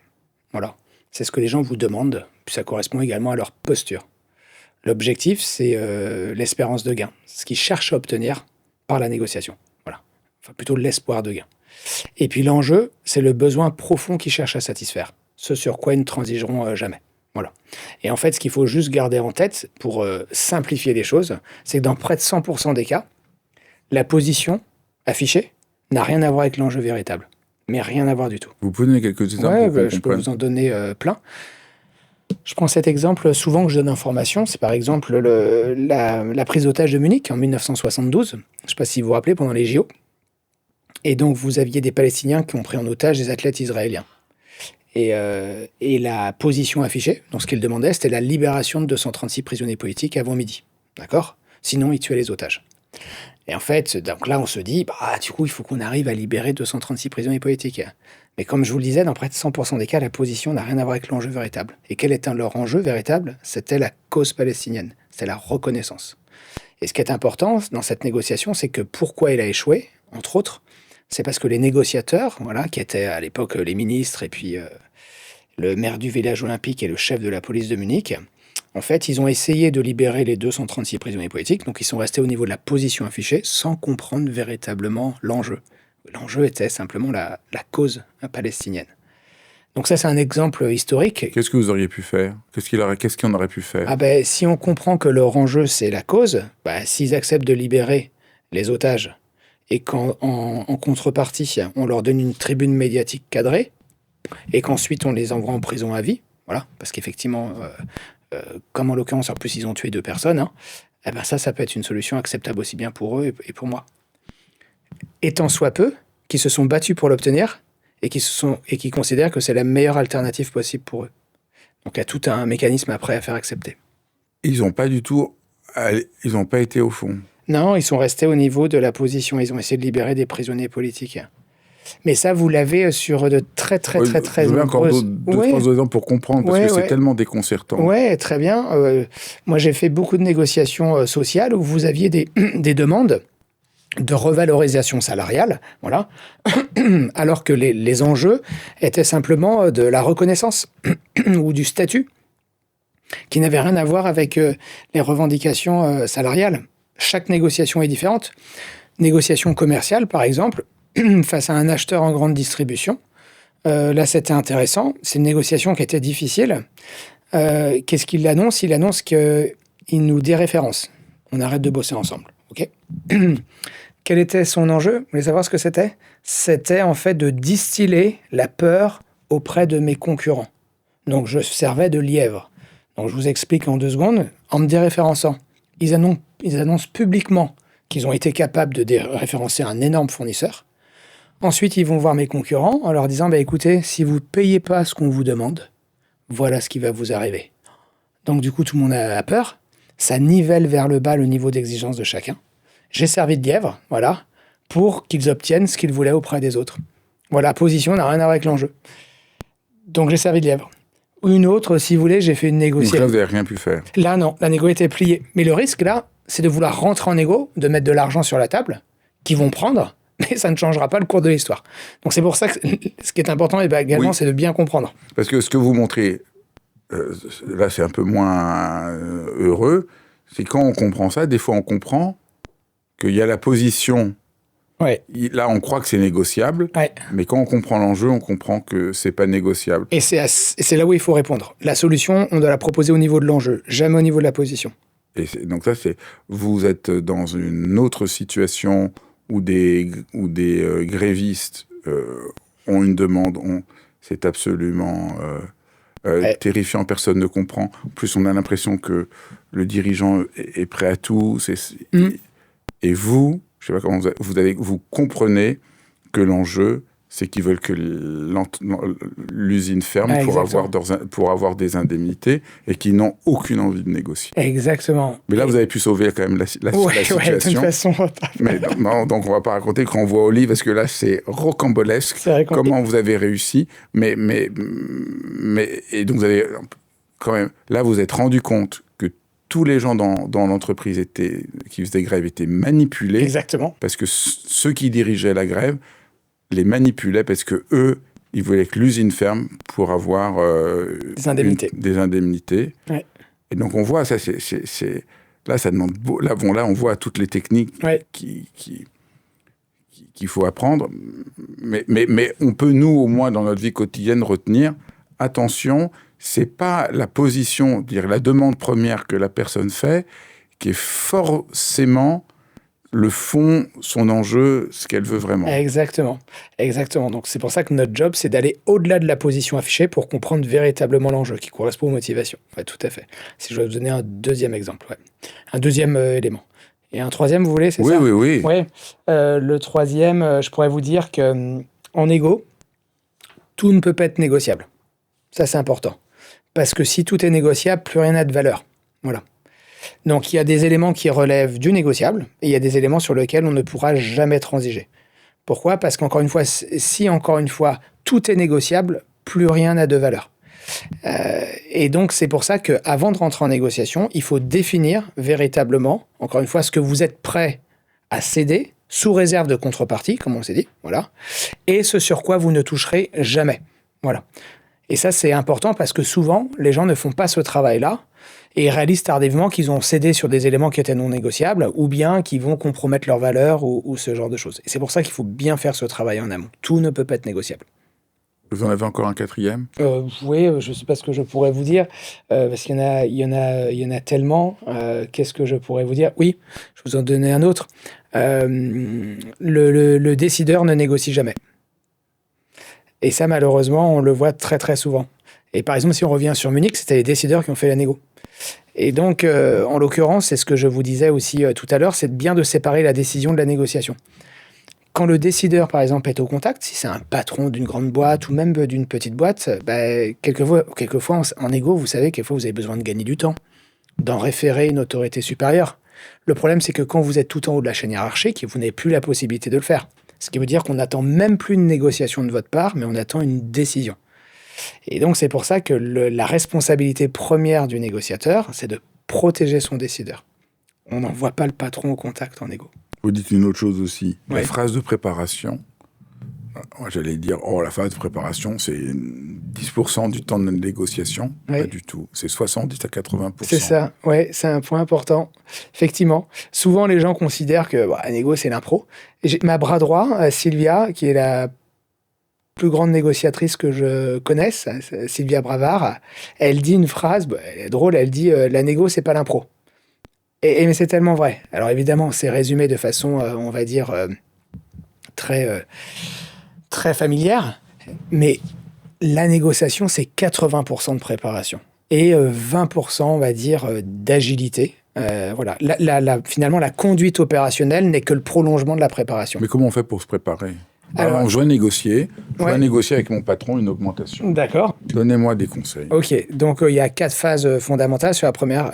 Voilà. C'est ce que les gens vous demandent, puis ça correspond également à leur posture. L'objectif, c'est l'espérance de gain, ce qu'ils cherchent à obtenir par la négociation. Voilà. Enfin, plutôt l'espoir de gain. Et puis l'enjeu, c'est le besoin profond qu'ils cherchent à satisfaire, ce sur quoi ils ne transigeront jamais. Voilà. Et en fait, ce qu'il faut juste garder en tête pour simplifier les choses, c'est que dans près de 100% des cas, la position affichée n'a rien à voir avec l'enjeu véritable. Mais rien à voir du tout. Vous pouvez donner quelques exemples? Je peux vous en donner plein. Je prends cet exemple souvent que je donne en formation. C'est par exemple la prise d'otage de Munich en 1972. Je ne sais pas si vous vous rappelez, pendant les JO. Et donc, vous aviez des Palestiniens qui ont pris en otage des athlètes israéliens. Et la position affichée, donc ce qu'ils demandaient, c'était la libération de 236 prisonniers politiques avant midi. D'accord? Sinon, ils tuaient les otages. Et en fait, donc là, on se dit, du coup, il faut qu'on arrive à libérer 236 prisonniers politiques. Mais comme je vous le disais, dans près de 100% des cas, la position n'a rien à voir avec l'enjeu véritable. Et quel était leur enjeu véritable? C'était la cause palestinienne, c'était la reconnaissance. Et ce qui est important dans cette négociation, c'est que pourquoi elle a échoué, entre autres, c'est parce que les négociateurs, qui étaient à l'époque les ministres et puis le maire du village olympique et le chef de la police de Munich, en fait, ils ont essayé de libérer les 236 prisonniers politiques, donc ils sont restés au niveau de la position affichée sans comprendre véritablement l'enjeu. L'enjeu était simplement la cause palestinienne. Donc ça, c'est un exemple historique. Qu'est-ce que vous auriez pu faire? Qu'est-ce qu'on aurait pu faire? Si on comprend que leur enjeu, c'est la cause, s'ils acceptent de libérer les otages et qu'en contrepartie, on leur donne une tribune médiatique cadrée et qu'ensuite on les envoie en prison à vie, voilà, parce qu'effectivement... comme en l'occurrence, en plus, ils ont tué 2 personnes, ça peut être une solution acceptable aussi bien pour eux et pour moi. Et tant soit peu, qui se sont battus pour l'obtenir et qui considèrent que c'est la meilleure alternative possible pour eux. Donc, il y a tout un mécanisme après à faire accepter. Ils n'ont pas été au fond. Non, ils sont restés au niveau de la position. Ils ont essayé de libérer des prisonniers politiques. Mais ça, vous l'avez sur de très Je veux encore deux, trois exemples pour comprendre, parce que c'est tellement déconcertant. Oui, très bien. Moi, j'ai fait beaucoup de négociations sociales où vous aviez des demandes de revalorisation salariale, voilà, alors que les enjeux étaient simplement de la reconnaissance ou du statut, qui n'avaient rien à voir avec les revendications salariales. Chaque négociation est différente. Négociation commerciale, par exemple, face à un acheteur en grande distribution. Là, c'était intéressant. C'est une négociation qui était difficile. Qu'est-ce qu'il annonce? Il annonce qu'il nous déréférence. On arrête de bosser ensemble. OK. Quel était son enjeu? Vous voulez savoir ce que c'était? C'était en fait de distiller la peur auprès de mes concurrents. Donc je servais de lièvre. Donc je vous explique en 2 secondes. En me déréférençant, ils annoncent publiquement qu'ils ont été capables de déréférencer un énorme fournisseur. Ensuite, ils vont voir mes concurrents en leur disant bah, écoutez, si vous ne payez pas ce qu'on vous demande, voilà ce qui va vous arriver. Donc du coup, tout le monde a peur. Ça nivelle vers le bas le niveau d'exigence de chacun. J'ai servi de lièvre, voilà, pour qu'ils obtiennent ce qu'ils voulaient auprès des autres. Voilà, la position n'a rien à voir avec l'enjeu. Donc j'ai servi de lièvre. Une autre, si vous voulez, j'ai fait une Donc négociation. là, vous n'avez rien pu faire. Là, non, la négo était pliée. Mais le risque, là, c'est de vouloir rentrer en négo, de mettre de l'argent sur la table, qu'ils vont prendre, mais ça ne changera pas le cours de l'histoire. Donc c'est pour ça que ce qui est important également, Oui. c'est de bien comprendre. Parce que ce que vous montrez, là c'est un peu moins heureux, c'est quand on comprend ça, des fois on comprend qu'il y a la position, Ouais, là on croit que c'est négociable, ouais. mais quand on comprend l'enjeu, on comprend que c'est pas négociable. Et c'est là où il faut répondre. La solution, on doit la proposer au niveau de l'enjeu, jamais au niveau de la position. Et donc ça c'est, vous êtes dans une autre situation où des grévistes ont une demande, c'est absolument Ouais. terrifiant, personne ne comprend. En plus, on a l'impression que le dirigeant est prêt à tout. Et vous, je ne sais pas comment vous comprenez que l'enjeu, c'est qu'ils veulent que l'usine ferme Ah, pour avoir des indemnités et qu'ils n'ont aucune envie de négocier. Exactement. Mais là, vous avez pu sauver quand même la Ouais, situation. de toute façon. Mais non, donc on va pas raconter quand on voit Oli, parce que là c'est rocambolesque. C'est vrai comment vous avez réussi, mais et donc vous avez quand même là vous êtes rendu compte que tous les gens dans l'entreprise qui faisaient grève étaient manipulés. Exactement. Parce que ceux qui dirigeaient la grève les manipulaient parce que eux ils voulaient que l'usine ferme pour avoir Des indemnités. des indemnités. Ouais. Et donc on voit ça, là ça demande là on voit toutes les techniques Ouais. qu'il faut apprendre, mais on peut nous au moins dans notre vie quotidienne retenir attention, c'est pas la position, dire la demande première que la personne fait qui est forcément le fond, son enjeu, ce qu'elle veut vraiment. Exactement. Exactement. Donc c'est pour ça que notre job, c'est d'aller au-delà de la position affichée pour comprendre véritablement l'enjeu qui correspond aux motivations. Ouais, tout à fait. Si je dois vous donner un deuxième exemple, ouais. Un deuxième élément. Et un troisième, vous voulez, c'est Oui, ça? oui, oui. Ouais. Le troisième, je pourrais vous dire que en égo, tout ne peut pas être négociable. Ça, c'est important. Parce que si tout est négociable, plus rien n'a de valeur. Voilà. Donc, il y a des éléments qui relèvent du négociable et il y a des éléments sur lesquels on ne pourra jamais transiger. Pourquoi? Parce qu'encore une fois, si encore une fois, tout est négociable, plus rien n'a de valeur. Et donc, c'est pour ça qu'avant de rentrer en négociation, il faut définir véritablement, encore une fois, ce que vous êtes prêt à céder, sous réserve de contrepartie, comme on s'est dit, voilà, et ce sur quoi vous ne toucherez jamais. Voilà. Et ça, c'est important parce que souvent, les gens ne font pas ce travail-là et réalisent tardivement qu'ils ont cédé sur des éléments qui étaient non négociables ou bien qui vont compromettre leur valeur ou ce genre de choses. Et c'est pour ça qu'il faut bien faire ce travail en amont. Tout ne peut pas être négociable. Vous en avez encore un quatrième? Oui, je ne sais pas ce que je pourrais vous dire, parce qu'il y en a tellement. Qu'est-ce que je pourrais vous dire? Oui, je vous en donnais un autre. Le décideur ne négocie jamais. Et ça, malheureusement, on le voit très très souvent. Et par exemple, si on revient sur Munich, c'était les décideurs qui ont fait la négo. Et donc, en l'occurrence, c'est ce que je vous disais aussi tout à l'heure, c'est bien de séparer la décision de la négociation. Quand le décideur, par exemple, est au contact, si c'est un patron d'une grande boîte ou même d'une petite boîte, quelquefois en négo, vous savez, quelquefois vous avez besoin de gagner du temps, d'en référer une autorité supérieure. Le problème, c'est que quand vous êtes tout en haut de la chaîne hiérarchique, vous n'avez plus la possibilité de le faire. Ce qui veut dire qu'on n'attend même plus une négociation de votre part, mais on attend une décision. Et donc, c'est pour ça que la responsabilité première du négociateur, c'est de protéger son décideur. On n'envoie pas le patron au contact en négo. Vous dites une autre chose aussi, Ouais. la phase de préparation. Moi, j'allais dire, la phase de préparation, c'est 10% du temps de négociation. Ouais. Pas du tout. C'est 70 à 80%. C'est ça, ouais, c'est un point important. Effectivement, souvent les gens considèrent que la négo, c'est l'impro. J'ai ma bras droit, Sylvia, qui est la plus grande négociatrice que je connaisse, Sylvia Bravard, elle dit une phrase, elle est drôle, elle dit la négo, c'est pas l'impro. Mais c'est tellement vrai. Alors évidemment, c'est résumé de façon, on va dire, très familière, mais la négociation, c'est 80% de préparation et 20%, on va dire, d'agilité. Voilà. Finalement, la conduite opérationnelle n'est que le prolongement de la préparation. Mais comment on fait pour se préparer? Alors, je vais négocier. Je ouais. vais négocier avec mon patron une augmentation. D'accord. Donnez-moi des conseils. Ok, donc il y a 4 phases fondamentales sur la première.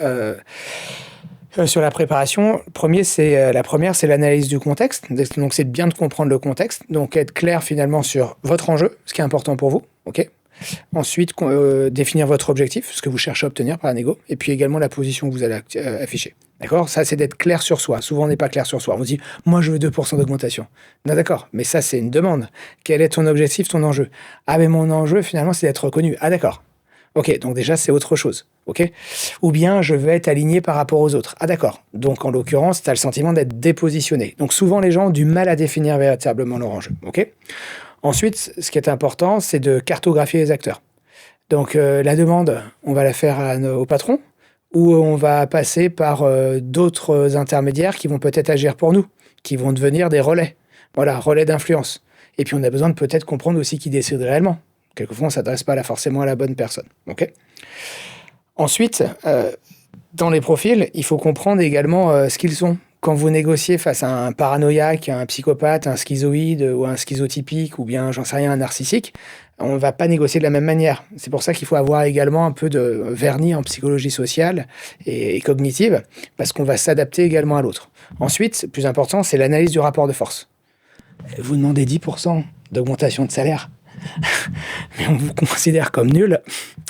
Sur la préparation, la première, c'est l'analyse du contexte. Donc, c'est bien de comprendre le contexte. Donc, être clair finalement sur votre enjeu, ce qui est important pour vous. Ok. Ensuite, définir votre objectif, ce que vous cherchez à obtenir par la négo, et puis également la position que vous allez afficher. D'accord? Ça, c'est d'être clair sur soi. Souvent, on n'est pas clair sur soi. On dit, moi, je veux 2% d'augmentation. Non, d'accord, mais ça, c'est une demande. Quel est ton objectif, ton enjeu? Ah, mais mon enjeu, finalement, c'est d'être reconnu. Ah, d'accord. Ok, donc déjà, c'est autre chose. Ok? Ou bien, je veux être aligné par rapport aux autres. Ah, d'accord. Donc, en l'occurrence, tu as le sentiment d'être dépositionné. Donc, souvent, les gens ont du mal à définir véritablement leur enjeu. Ok? Ensuite, ce qui est important, c'est de cartographier les acteurs. Donc, la demande, on va la faire au patron, ou on va passer par d'autres intermédiaires qui vont peut-être agir pour nous, qui vont devenir des relais. Voilà, relais d'influence. Et puis, on a besoin de peut-être comprendre aussi qui décide réellement. Quelquefois, on ne s'adresse pas forcément à la bonne personne. Okay. Ensuite, dans les profils, il faut comprendre également ce qu'ils sont. Quand vous négociez face à un paranoïaque, un psychopathe, un schizoïde ou un schizotypique ou bien, j'en sais rien, un narcissique, on ne va pas négocier de la même manière. C'est pour ça qu'il faut avoir également un peu de vernis en psychologie sociale et cognitive, parce qu'on va s'adapter également à l'autre. Ensuite, plus important, c'est l'analyse du rapport de force. Vous demandez 10% d'augmentation de salaire, mais on vous considère comme nul.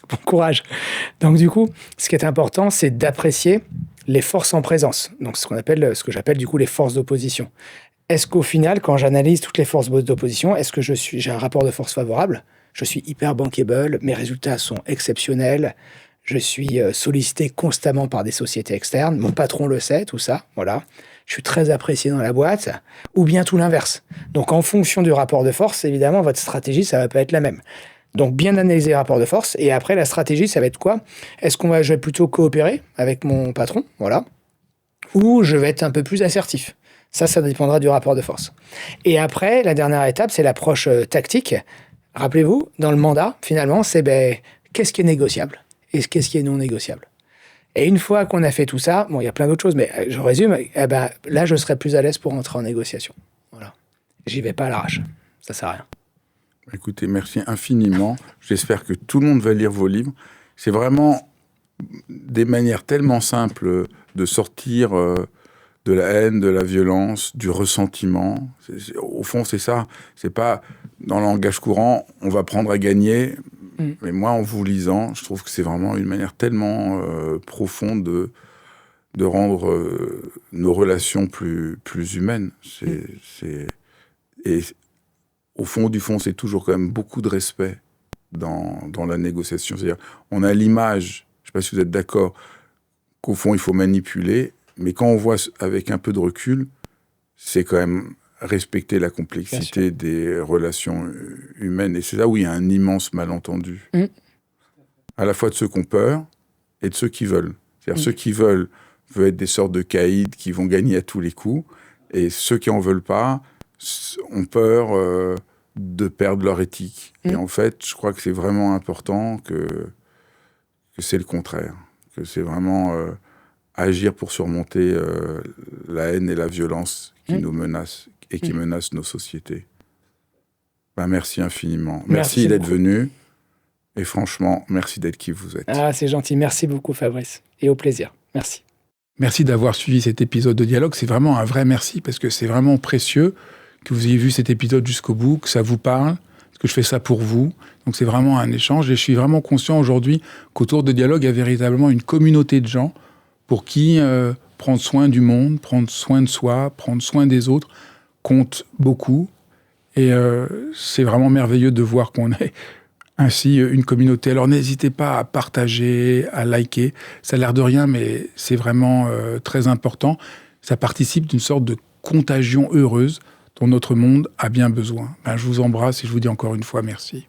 Bon courage. Donc du coup, ce qui est important, c'est d'apprécier les forces en présence. Donc ce que j'appelle du coup les forces d'opposition. Est-ce qu'au final, quand j'analyse toutes les forces d'opposition, est-ce que j'ai un rapport de force favorable? Je suis hyper bankable, mes résultats sont exceptionnels, je suis sollicité constamment par des sociétés externes, mon patron le sait, tout ça, voilà. Je suis très apprécié dans la boîte, ou bien tout l'inverse. Donc en fonction du rapport de force, évidemment, votre stratégie, ça va pas être la même. Donc, bien analyser les rapports de force. Et après, la stratégie, ça va être quoi? Est-ce je vais plutôt coopérer avec mon patron? Voilà. Ou je vais être un peu plus assertif? Ça dépendra du rapport de force. Et après, la dernière étape, c'est l'approche tactique. Rappelez-vous, dans le mandat, finalement, c'est qu'est-ce qui est négociable et qu'est-ce qui est non négociable. Et une fois qu'on a fait tout ça, bon, il y a plein d'autres choses, mais je résume, là, je serai plus à l'aise pour entrer en négociation. Voilà. J'y vais pas à l'arrache. Ça sert à rien. Écoutez, merci infiniment. J'espère que tout le monde va lire vos livres. C'est vraiment des manières tellement simples de sortir de la haine, de la violence, du ressentiment. Au fond, c'est ça. C'est pas dans le langage courant, on va prendre à gagner. Mais moi, en vous lisant, je trouve que c'est vraiment une manière tellement profonde de rendre nos relations plus humaines. Et au fond du fond, c'est toujours quand même beaucoup de respect dans la négociation. C'est-à-dire, on a l'image, je ne sais pas si vous êtes d'accord, qu'au fond, il faut manipuler, mais quand on voit avec un peu de recul, c'est quand même respecter la complexité des relations humaines. Et c'est là où il y a un immense malentendu. À la fois de ceux qui ont peur et de ceux qui veulent. C'est-à-dire ceux qui veulent être des sortes de caïds qui vont gagner à tous les coups, et ceux qui n'en veulent pas ont peur de perdre leur éthique. Et en fait, je crois que c'est vraiment important que c'est le contraire. Que c'est vraiment agir pour surmonter la haine et la violence qui nous menacent et qui menacent nos sociétés. Merci infiniment. Merci d'être venu. Et franchement, merci d'être qui vous êtes. Ah, c'est gentil. Merci beaucoup, Fabrice. Et au plaisir. Merci. Merci d'avoir suivi cet épisode de Dialogue. C'est vraiment un vrai merci parce que c'est vraiment précieux que vous ayez vu cet épisode jusqu'au bout, que ça vous parle, parce que je fais ça pour vous. Donc c'est vraiment un échange. Et je suis vraiment conscient aujourd'hui qu'autour de Dialogue, il y a véritablement une communauté de gens pour qui prendre soin du monde, prendre soin de soi, prendre soin des autres compte beaucoup. Et c'est vraiment merveilleux de voir qu'on est ainsi une communauté. Alors n'hésitez pas à partager, à liker. Ça a l'air de rien, mais c'est vraiment très important. Ça participe d'une sorte de contagion heureuse dont notre monde a bien besoin. Je vous embrasse et je vous dis encore une fois merci.